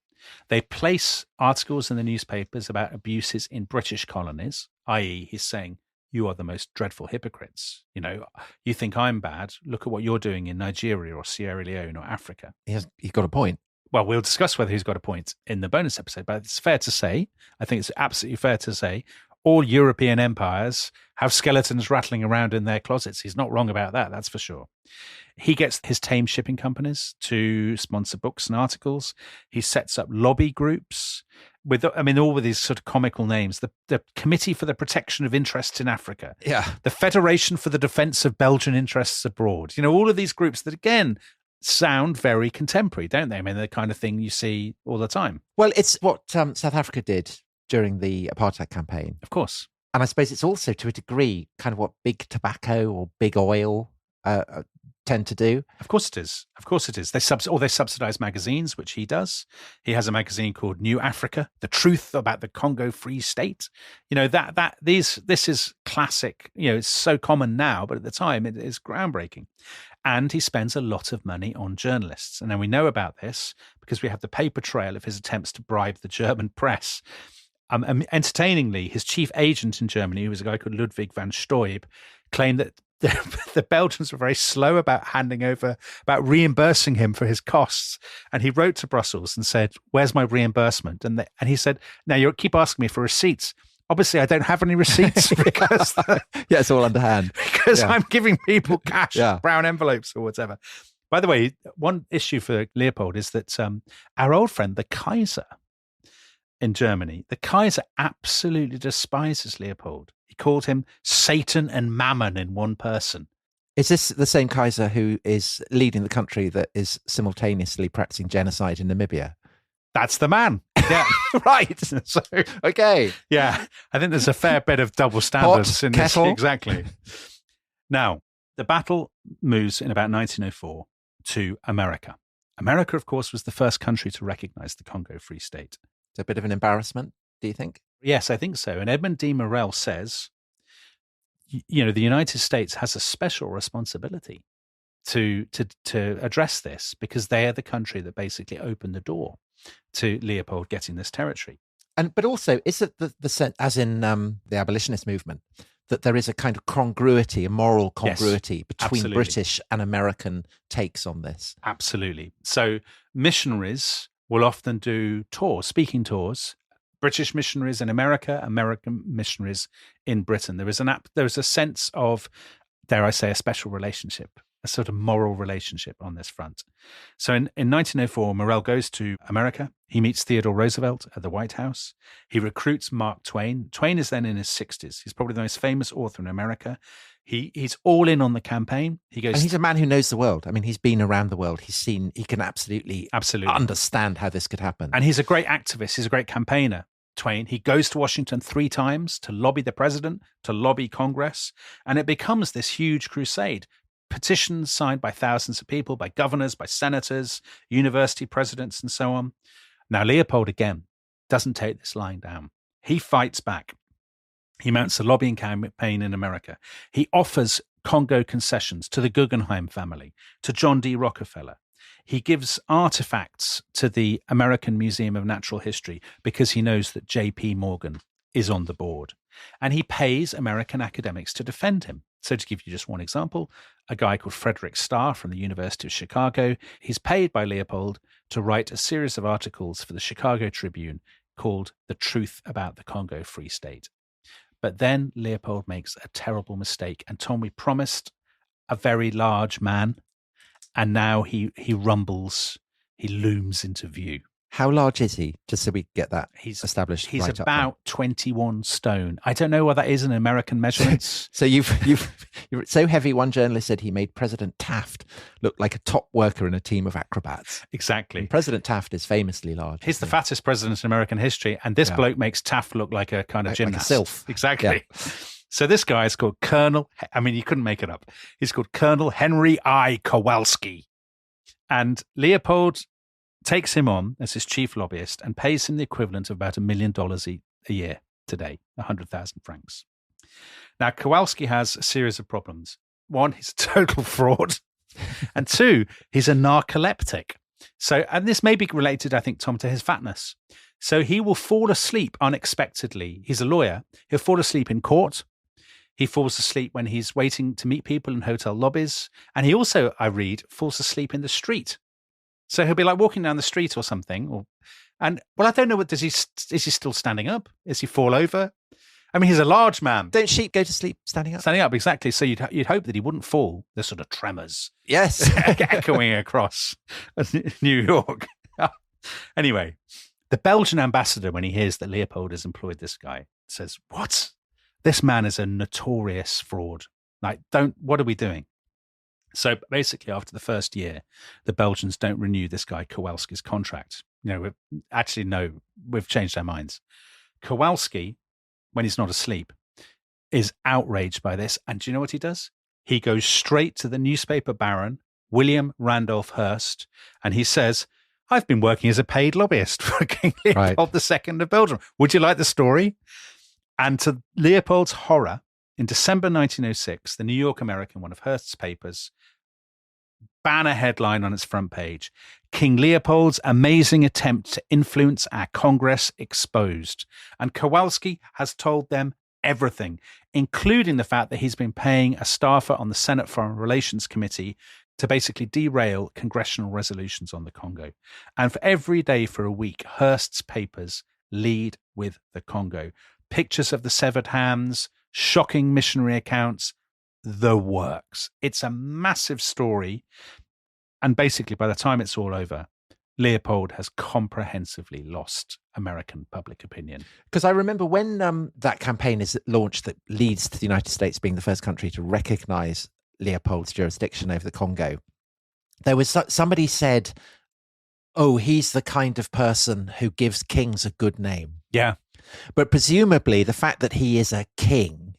They place articles in the newspapers about abuses in British colonies, i.e., he's saying, you are the most dreadful hypocrites. You know, you think I'm bad. Look at what you're doing in Nigeria or Sierra Leone or Africa. He's got a point. Well, we'll discuss whether he's got a point in the bonus episode, but it's fair to say, I think it's absolutely fair to say, all European empires have skeletons rattling around in their closets. He's not wrong about that, that's for sure. He gets his tame shipping companies to sponsor books and articles. He sets up lobby groups with, all with these sort of comical names. The Committee for the Protection of Interests in Africa. Yeah. The Federation for the Defence of Belgian Interests Abroad. You know, all of these groups that, again, sound very contemporary, don't they? I mean, the kind of thing you see all the time. Well, it's what South Africa did during the apartheid campaign. Of course. And I suppose it's also, to a degree, kind of what big tobacco or big oil tend to do. Of course it is. Of course it is. They subsidize magazines, which he does. He has a magazine called New Africa, The Truth About the Congo Free State. You know, this is classic. You know, it's so common now, but at the time it is groundbreaking. And he spends a lot of money on journalists. And then we know about this because we have the paper trail of his attempts to bribe the German press. Entertainingly, his chief agent in Germany, who was a guy called Ludwig van Stoib, claimed that the Belgians were very slow about reimbursing him for his costs. And he wrote to Brussels and said, "Where's my reimbursement?" And he said, "Now you keep asking me for receipts. Obviously, I don't have any receipts because it's all underhand. Because I'm giving people cash, Yeah. brown envelopes or whatever." By the way, one issue for Leopold is that our old friend, the Kaiser in Germany, the Kaiser absolutely despises Leopold. He called him Satan and Mammon in one person. Is this the same Kaiser who is leading the country that is simultaneously practicing genocide in Namibia? That's the man. Yeah, right. So, Okay. yeah, I think there's a fair bit of double standards in kettle. this. Exactly. Now, the battle moves in about 1904 to America. America, of course, was the first country to recognize the Congo Free State. It's a bit of an embarrassment, do you think? Yes, I think so. And Edmund Dene Morel says, you know, the United States has a special responsibility to address this because they are the country that basically opened the door to Leopold getting this territory. But also, is it the sense, as in the abolitionist movement, that there is a kind of congruity, a moral congruity between absolutely. British and American takes on this? Absolutely. So missionaries will often do tours, speaking tours, British missionaries in America, American missionaries in Britain. There is a sense of, dare I say, a special relationship, a sort of moral relationship on this front. So in 1904, Morel goes to America. He meets Theodore Roosevelt at the White House. He recruits Mark Twain. Twain is then in his 60s. He's probably the most famous author in America. He's all in on the campaign. He goes, and he's a man who knows the world. I mean, he's been around the world. He can absolutely understand how this could happen. And he's a great activist. He's a great campaigner. Twain. He goes to Washington 3 times to lobby the president, to lobby Congress, and it becomes this huge crusade. Petitions signed by thousands of people, by governors, by senators, university presidents, and so on. Now, Leopold, again, doesn't take this lying down. He fights back. He mounts a lobbying campaign in America. He offers Congo concessions to the Guggenheim family, to John D. Rockefeller. He gives artifacts to the American Museum of Natural History because he knows that J.P. Morgan is on the board. And he pays American academics to defend him. So to give you just one example, a guy called Frederick Starr from the University of Chicago, he's paid by Leopold to write a series of articles for the Chicago Tribune called The Truth About the Congo Free State. But then Leopold makes a terrible mistake. And Tom, we promised a very large man, and now he rumbles, he looms into view. How large is he? Just so we get that established. He's right about 21 stone. I don't know what that is in American measurements. So you're so heavy. One journalist said he made President Taft look like a top worker in a team of acrobats. Exactly. And President Taft is famously large. He's the fattest president in American history, and this bloke makes Taft look like a kind of gymnast. Like a sylph. Exactly. Yeah. So this guy is called Colonel. I mean, you couldn't make it up. He's called Colonel Henry I. Kowalski, and Leopold takes him on as his chief lobbyist and pays him the equivalent of about $1 million a year today, 100,000 francs. Now, Kowalski has a series of problems. One, he's a total fraud. And two, he's a narcoleptic. So, and this may be related, I think, Tom, to his fatness. So he will fall asleep unexpectedly. He's a lawyer. He'll fall asleep in court. He falls asleep when he's waiting to meet people in hotel lobbies. And he also, I read, falls asleep in the street. So he'll be like walking down the street or something. I don't know. Is he still standing up? Is he fall over? I mean, he's a large man. Don't sheep go to sleep standing up? Standing up, exactly. So you'd hope that he wouldn't fall. The sort of tremors. Yes. Echoing across New York. Anyway, the Belgian ambassador, when he hears that Leopold has employed this guy, says, "What? This man is a notorious fraud. Like, what are we doing?" So basically, after the first year, the Belgians don't renew this guy Kowalski's contract. We've changed our minds. Kowalski, when he's not asleep, is outraged by this. And do you know what he does? He goes straight to the newspaper baron, William Randolph Hearst, and he says, "I've been working as a paid lobbyist for King Leopold II of Belgium. Would you like the story?" And to Leopold's horror, in December 1906, the New York American, one of Hearst's papers, banner headline on its front page, "King Leopold's amazing attempt to influence our Congress exposed." And Kowalski has told them everything, including the fact that he's been paying a staffer on the Senate Foreign Relations Committee to basically derail congressional resolutions on the Congo. And for every day for a week, Hearst's papers lead with the Congo. Pictures of the severed hands, shocking missionary accounts, the works. It's a massive story. And basically, by the time it's all over, Leopold has comprehensively lost American public opinion. Because I remember when that campaign is launched that leads to the United States being the first country to recognize Leopold's jurisdiction over the Congo, there was somebody said, "Oh, he's the kind of person who gives kings a good name." Yeah. But presumably the fact that he is a king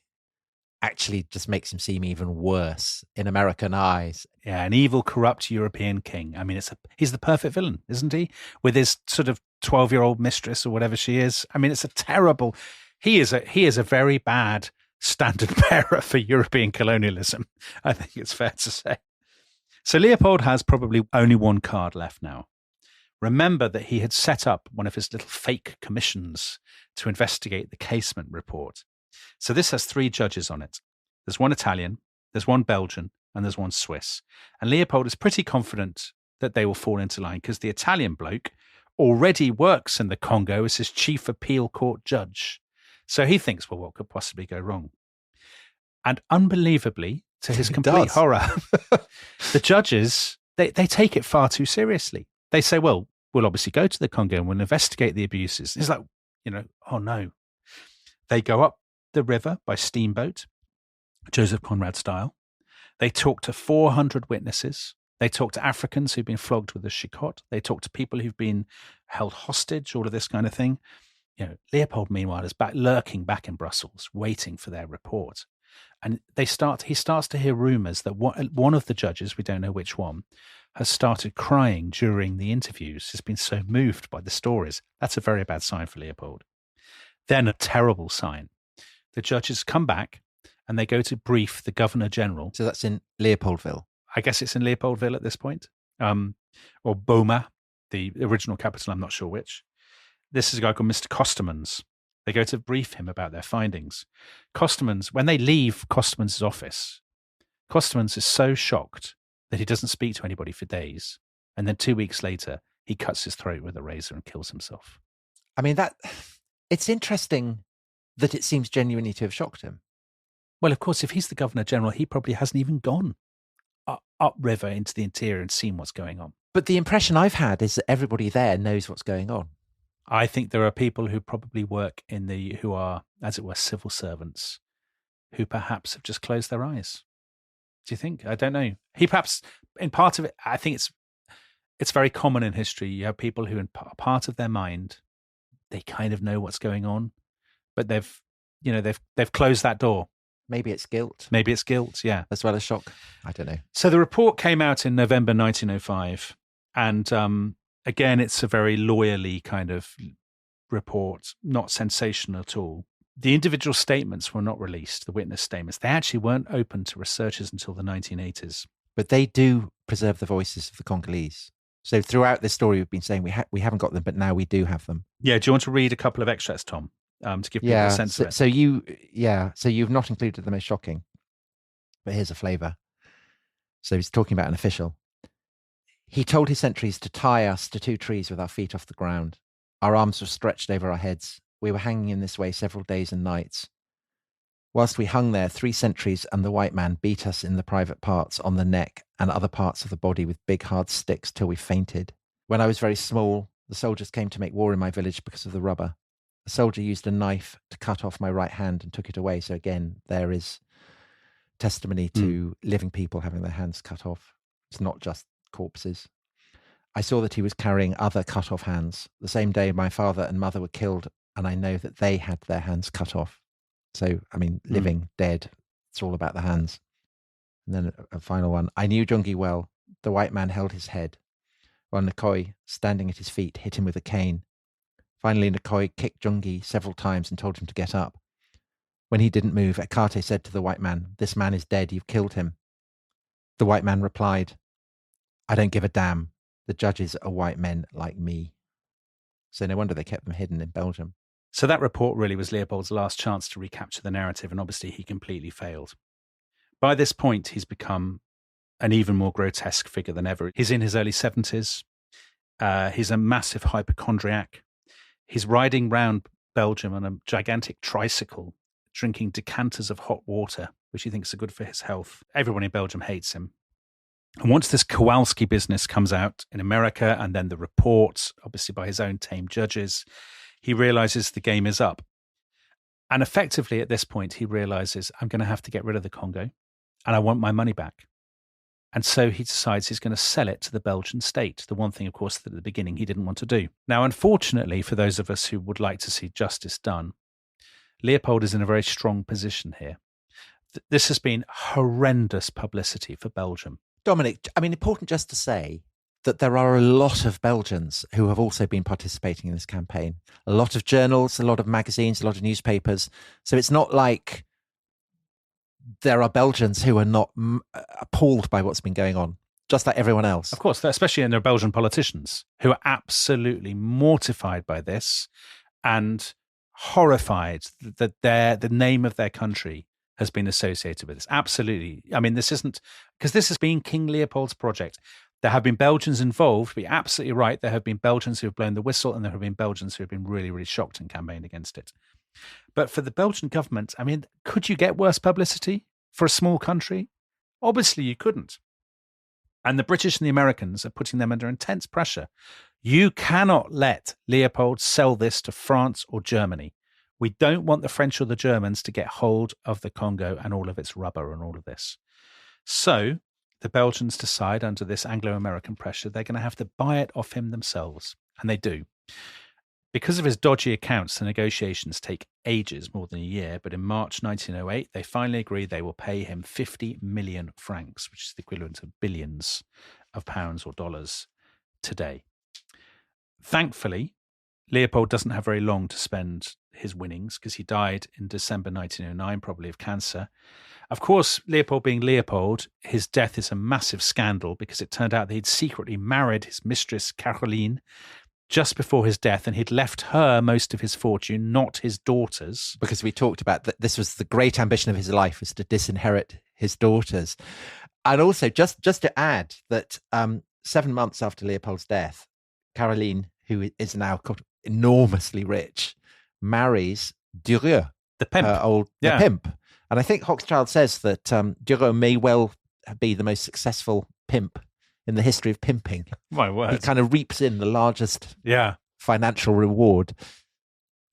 actually just makes him seem even worse in American eyes. Yeah, an evil, corrupt European king. I mean, he's the perfect villain, isn't he? With his sort of 12-year-old mistress or whatever she is. I mean, it's a terrible... He is a very bad standard bearer for European colonialism, I think it's fair to say. So Leopold has probably only one card left now. Remember that he had set up one of his little fake commissions to investigate the Casement report. So this has 3 judges on it. There's one Italian, there's one Belgian, and there's one Swiss. And Leopold is pretty confident that they will fall into line because the Italian bloke already works in the Congo as his chief appeal court judge. So he thinks, well, what could possibly go wrong? And unbelievably, to his complete horror, the judges, they take it far too seriously. They say, well, we'll obviously go to the Congo and we'll investigate the abuses. It's like, oh no. They go up the river by steamboat, Joseph Conrad style. They talk to 400 witnesses. They talk to Africans who've been flogged with a shikot. They talk to people who've been held hostage, all of this kind of thing. Leopold, meanwhile, is lurking back in Brussels, waiting for their report. And he starts to hear rumors that one of the judges, we don't know which one, has started crying during the interviews. He's been so moved by the stories. That's a very bad sign for Leopold. Then a terrible sign. The judges come back and they go to brief the Governor General. So that's in Leopoldville. I guess it's in Leopoldville at this point. Or Boma, the original capital, I'm not sure which. This is a guy called Mr. Costemans. They go to brief him about their findings. Costemans, when they leave Costemans' office, Costemans is so shocked that he doesn't speak to anybody for days. And then 2 weeks later, he cuts his throat with a razor and kills himself. I mean, it's interesting that it seems genuinely to have shocked him. Well, of course, if he's the Governor General, he probably hasn't even gone upriver into the interior and seen what's going on. But the impression I've had is that everybody there knows what's going on. I think there are people who probably work who are, as it were, civil servants, who perhaps have just closed their eyes. Do you think? I don't know. He perhaps, in part of it, I think it's very common in history. You have people who, in part of their mind, they kind of know what's going on, but they've closed that door. Maybe it's guilt. Maybe it's guilt, yeah. As well as shock. I don't know. So the report came out in November 1905, and Again, it's a very lawyerly kind of report, not sensational at all. The individual statements were not released, the witness statements. They actually weren't open to researchers until the 1980s. But they do preserve the voices of the Congolese. So throughout this story, we've been saying we haven't got them, but now we do have them. Yeah, do you want to read a couple of extracts, Tom, to give people a sense of it? So you've not included the most shocking, but here's a flavour. So he's talking about an official. He told his sentries to tie us to 2 trees with our feet off the ground. Our arms were stretched over our heads. We were hanging in this way several days and nights. Whilst we hung there, 3 sentries and the white man beat us in the private parts, on the neck and other parts of the body with big hard sticks till we fainted. When I was very small, the soldiers came to make war in my village because of the rubber. A soldier used a knife to cut off my right hand and took it away. So again, there is testimony to living people having their hands cut off. It's not just corpses. I saw that he was carrying other cut off hands. The same day my father and mother were killed, and I know that they had their hands cut off. So, I mean, living, dead, it's all about the hands. And then a final one. I knew Jungi well. The white man held his head, while Nkoi, standing at his feet, hit him with a cane. Finally, Nkoi kicked Jungi several times and told him to get up. When he didn't move, Ekate said to the white man, "This man is dead, you've killed him." The white man replied, "I don't give a damn. The judges are white men like me." So no wonder they kept them hidden in Belgium. So that report really was Leopold's last chance to recapture the narrative, and obviously he completely failed. By this point, he's become an even more grotesque figure than ever. He's in his early 70s. He's a massive hypochondriac. He's riding round Belgium on a gigantic tricycle, drinking decanters of hot water, which he thinks are good for his health. Everyone in Belgium hates him. And once this Kowalski business comes out in America, and then the reports, obviously by his own tame judges, he realizes the game is up. And effectively at this point, he realizes, I'm going to have to get rid of the Congo and I want my money back. And so he decides he's going to sell it to the Belgian state. The one thing, of course, that at the beginning he didn't want to do. Now, unfortunately, for those of us who would like to see justice done, Leopold is in a very strong position here. This has been horrendous publicity for Belgium. Dominic, I mean, important just to say that there are a lot of Belgians who have also been participating in this campaign. A lot of journals, a lot of magazines, a lot of newspapers. So it's not like there are Belgians who are not appalled by what's been going on, just like everyone else. Of course, especially in their Belgian politicians who are absolutely mortified by this and horrified that the name of their country has been associated with this. Absolutely. I mean, this isn't, because this has been King Leopold's project. There have been Belgians involved, but you're absolutely right. There have been Belgians who have blown the whistle, and there have been Belgians who have been really, really shocked and campaigned against it. But for the Belgian government, I mean, could you get worse publicity for a small country? Obviously, you couldn't. And the British and the Americans are putting them under intense pressure. You cannot let Leopold sell this to France or Germany. We don't want the French or the Germans to get hold of the Congo and all of its rubber and all of this. So the Belgians decide, under this Anglo-American pressure, they're going to have to buy it off him themselves. And they do. Because of his dodgy accounts, the negotiations take ages, more than a year. But in March 1908, they finally agree they will pay him 50 million francs, which is the equivalent of billions of pounds or dollars today. Thankfully, Leopold doesn't have very long to spend his winnings, because he died in December 1909, probably of cancer. Of course, Leopold being Leopold, his death is a massive scandal, because it turned out that he'd secretly married his mistress, Caroline, just before his death, and he'd left her most of his fortune, not his daughters. Because we talked about that, this was the great ambition of his life, was to disinherit his daughters. And also, just to add that 7 months after Leopold's death, Caroline, who is now enormously rich, marries Dureau, the pimp. The pimp. And I think Hochschild says that Dureau may well be the most successful pimp in the history of pimping. My word. He kind of reaps in the largest financial reward.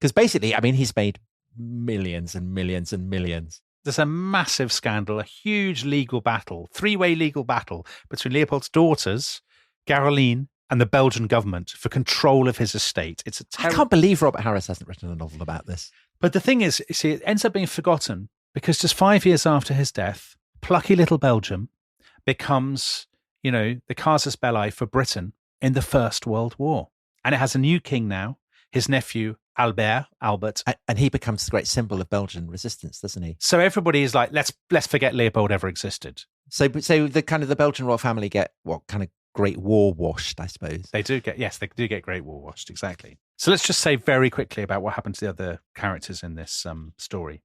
Because basically, I mean, he's made millions and millions and millions. There's a massive scandal, a huge legal battle, 3-way legal battle between Leopold's daughters, Caroline, and the Belgian government for control of his estate. It's I can't believe Robert Harris hasn't written a novel about this. But the thing is, you see, it ends up being forgotten because just 5 years after his death, plucky little Belgium becomes, the casus belli for Britain, in the First World War. And it has a new king now, his nephew, Albert. And he becomes the great symbol of Belgian resistance, doesn't he? So everybody is like, let's forget Leopold ever existed. So the kind of the Belgian royal family get what kind of great war washed, I suppose. They do get great war washed, exactly. So let's just say very quickly about what happened to the other characters in this story.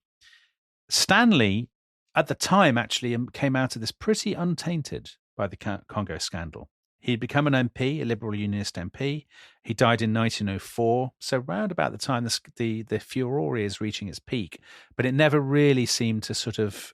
Stanley, at the time, actually came out of this pretty untainted by the Congo scandal. He'd become an MP, a Liberal Unionist MP. He died in 1904, so round about the time the furore is reaching its peak, but it never really seemed to sort of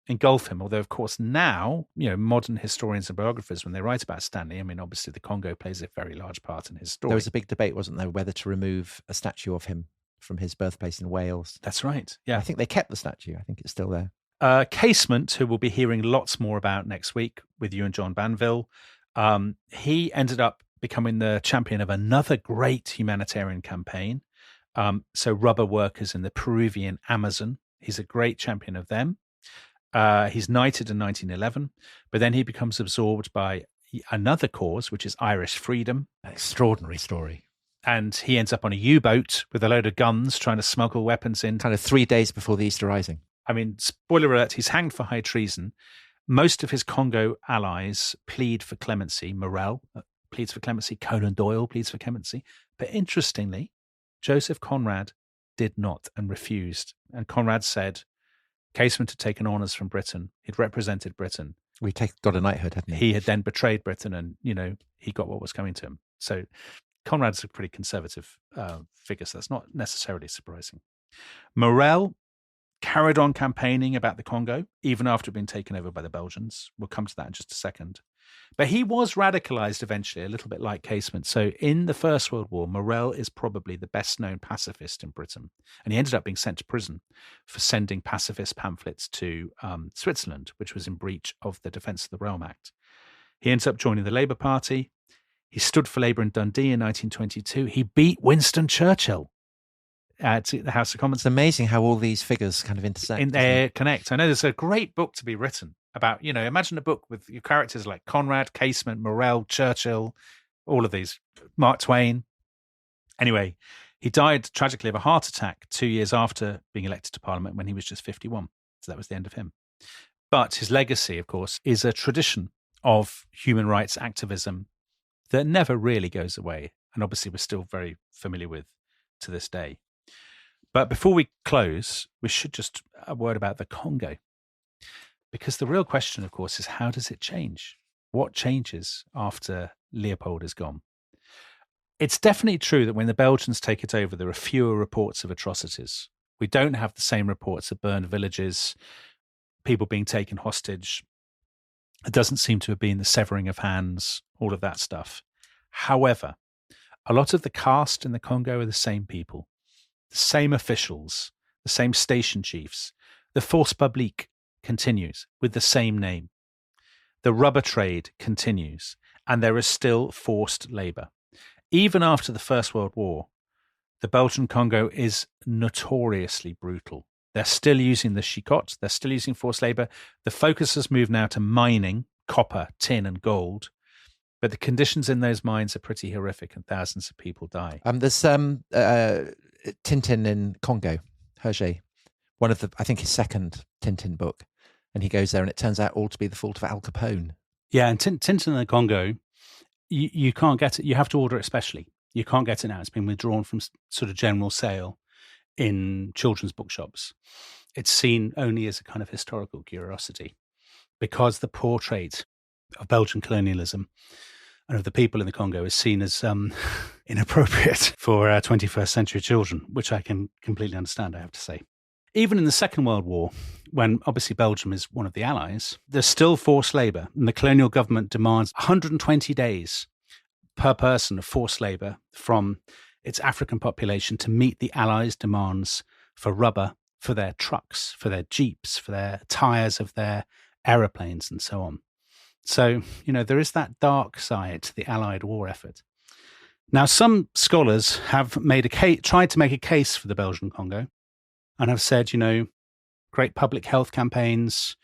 engulf him. Although, of course, now, modern historians and biographers, when they write about Stanley, I mean, obviously the Congo plays a very large part in his story. There was a big debate, wasn't there, whether to remove a statue of him from his birthplace in Wales. That's right, yeah. I think they kept the statue. I think it's still there. Casement, who we'll be hearing lots more about next week with you and John Banville, he ended up becoming the champion of another great humanitarian campaign. So rubber workers in the Peruvian Amazon. He's a great champion of them. He's knighted in 1911, but then he becomes absorbed by another cause, which is Irish freedom. An extraordinary story. And he ends up on a U-boat with a load of guns trying to smuggle weapons in. Kind of 3 days before the Easter Rising. I mean, spoiler alert, he's hanged for high treason. Most of his Congo allies plead for clemency. Morel pleads for clemency. Conan Doyle pleads for clemency. But interestingly, Joseph Conrad did not and refused. And Conrad said Casement had taken honours from Britain. He'd represented Britain. Got a knighthood, hadn't he? He had then betrayed Britain and, he got what was coming to him. So Conrad's a pretty conservative figure, so that's not necessarily surprising. Morel carried on campaigning about the Congo, even after being taken over by the Belgians. We'll come to that in just a second. But he was radicalized eventually, a little bit like Casement. So in the First World War, Morel is probably the best-known pacifist in Britain. And he ended up being sent to prison for sending pacifist pamphlets to Switzerland, which was in breach of the Defence of the Realm Act. He ends up joining the Labour Party. He stood for Labour in Dundee in 1922. He beat Winston Churchill to the House of Commons. It's amazing how all these figures kind of intersect. Connect. I know there's a great book to be written about, imagine a book with your characters like Conrad, Casement, Morel, Churchill, all of these, Mark Twain. Anyway, he died tragically of a heart attack 2 years after being elected to Parliament when he was just 51. So that was the end of him. But his legacy, of course, is a tradition of human rights activism that never really goes away. And obviously we're still very familiar with to this day. But before we close, we should just a word about the Congo. Because the real question, of course, is how does it change? What changes after Leopold is gone? It's definitely true that when the Belgians take it over, there are fewer reports of atrocities. We don't have the same reports of burned villages, people being taken hostage. It doesn't seem to have been the severing of hands, all of that stuff. However, a lot of the cast in the Congo are the same people. The same officials, the same station chiefs. The force publique continues with the same name. The rubber trade continues, and there is still forced labour. Even after the First World War, the Belgian Congo is notoriously brutal. They're still using the chicotte, they're still using forced labour. The focus has moved now to mining, copper, tin and gold. But the conditions in those mines are pretty horrific and thousands of people die. There's Tintin in Congo, Hergé, one of I think his second Tintin book. And he goes there and it turns out all to be the fault of Al Capone. Yeah, and Tintin in the Congo, you can't get it. You have to order it specially. You can't get it now. It's been withdrawn from sort of general sale in children's bookshops. It's seen only as a kind of historical curiosity because the portrait of Belgian colonialism and of the people in the Congo is seen as inappropriate for 21st century children, which I can completely understand, I have to say. Even in the Second World War, when obviously Belgium is one of the allies, there's still forced labour, and the colonial government demands 120 days per person of forced labour from its African population to meet the allies' demands for rubber, for their trucks, for their jeeps, for their tyres of their aeroplanes and so on. So, there is that dark side to the Allied war effort. Now, some scholars have tried to make a case for the Belgian Congo and have said, great public health campaigns,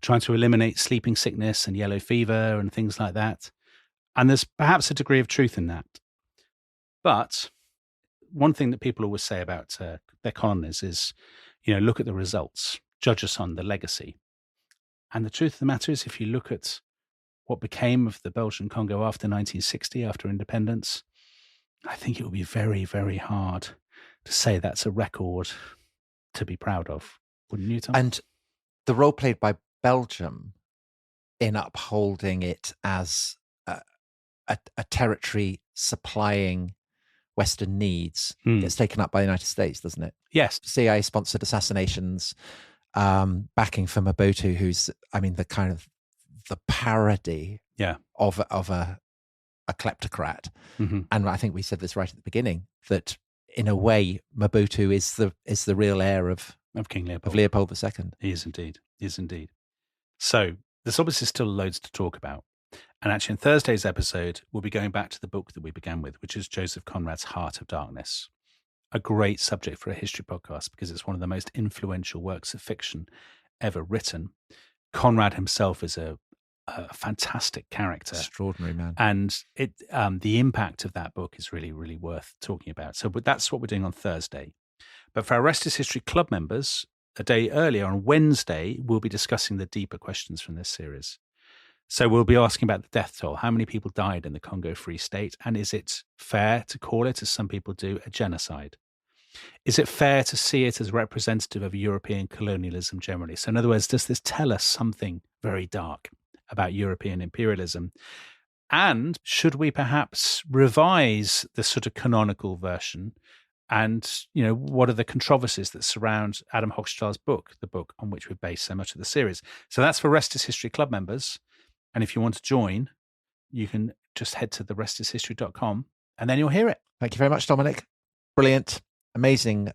trying to eliminate sleeping sickness and yellow fever and things like that. And there's perhaps a degree of truth in that. But one thing that people always say about their colonies is, look at the results, judge us on the legacy. And the truth of the matter is, if you look at what became of the Belgian Congo after 1960, after independence, I think it would be very, very hard to say that's a record to be proud of, wouldn't you, Tom? And the role played by Belgium in upholding it as a territory supplying Western needs gets taken up by the United States, doesn't it? Yes. CIA-sponsored assassinations, backing for Mobutu, who's, the kind of the parody of a kleptocrat. Mm-hmm. And I think we said this right at the beginning, that in a way Mobutu is the real heir of King Leopold. Of Leopold II. He is indeed. He is indeed. So there's obviously still loads to talk about. And actually in Thursday's episode, we'll be going back to the book that we began with, which is Joseph Conrad's Heart of Darkness. A great subject for a history podcast because it's one of the most influential works of fiction ever written. Conrad himself is a fantastic character. Extraordinary man. And the impact of that book is really, really worth talking about. So that's what we're doing on Thursday. But for our Rest is History Club members, a day earlier on Wednesday, we'll be discussing the deeper questions from this series. So we'll be asking about the death toll. How many people died in the Congo Free State? And is it fair to call it, as some people do, a genocide? Is it fair to see it as representative of European colonialism generally? So in other words, does this tell us something very dark about European imperialism? And should we perhaps revise the sort of canonical version? And, what are the controversies that surround Adam Hochstral's book, the book on which we base so much of the series? So that's for Rest is History Club members. And if you want to join, you can just head to therestishistory.com and then you'll hear it. Thank you very much, Dominic. Brilliant. Amazing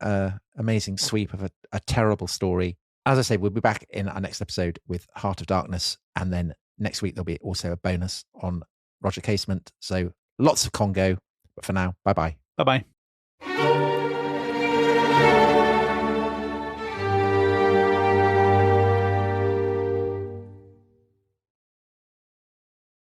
sweep of a terrible story. As I say, we'll be back in our next episode with Heart of Darkness. And then next week, there'll be also a bonus on Roger Casement. So lots of Congo. But for now, bye-bye. Bye-bye.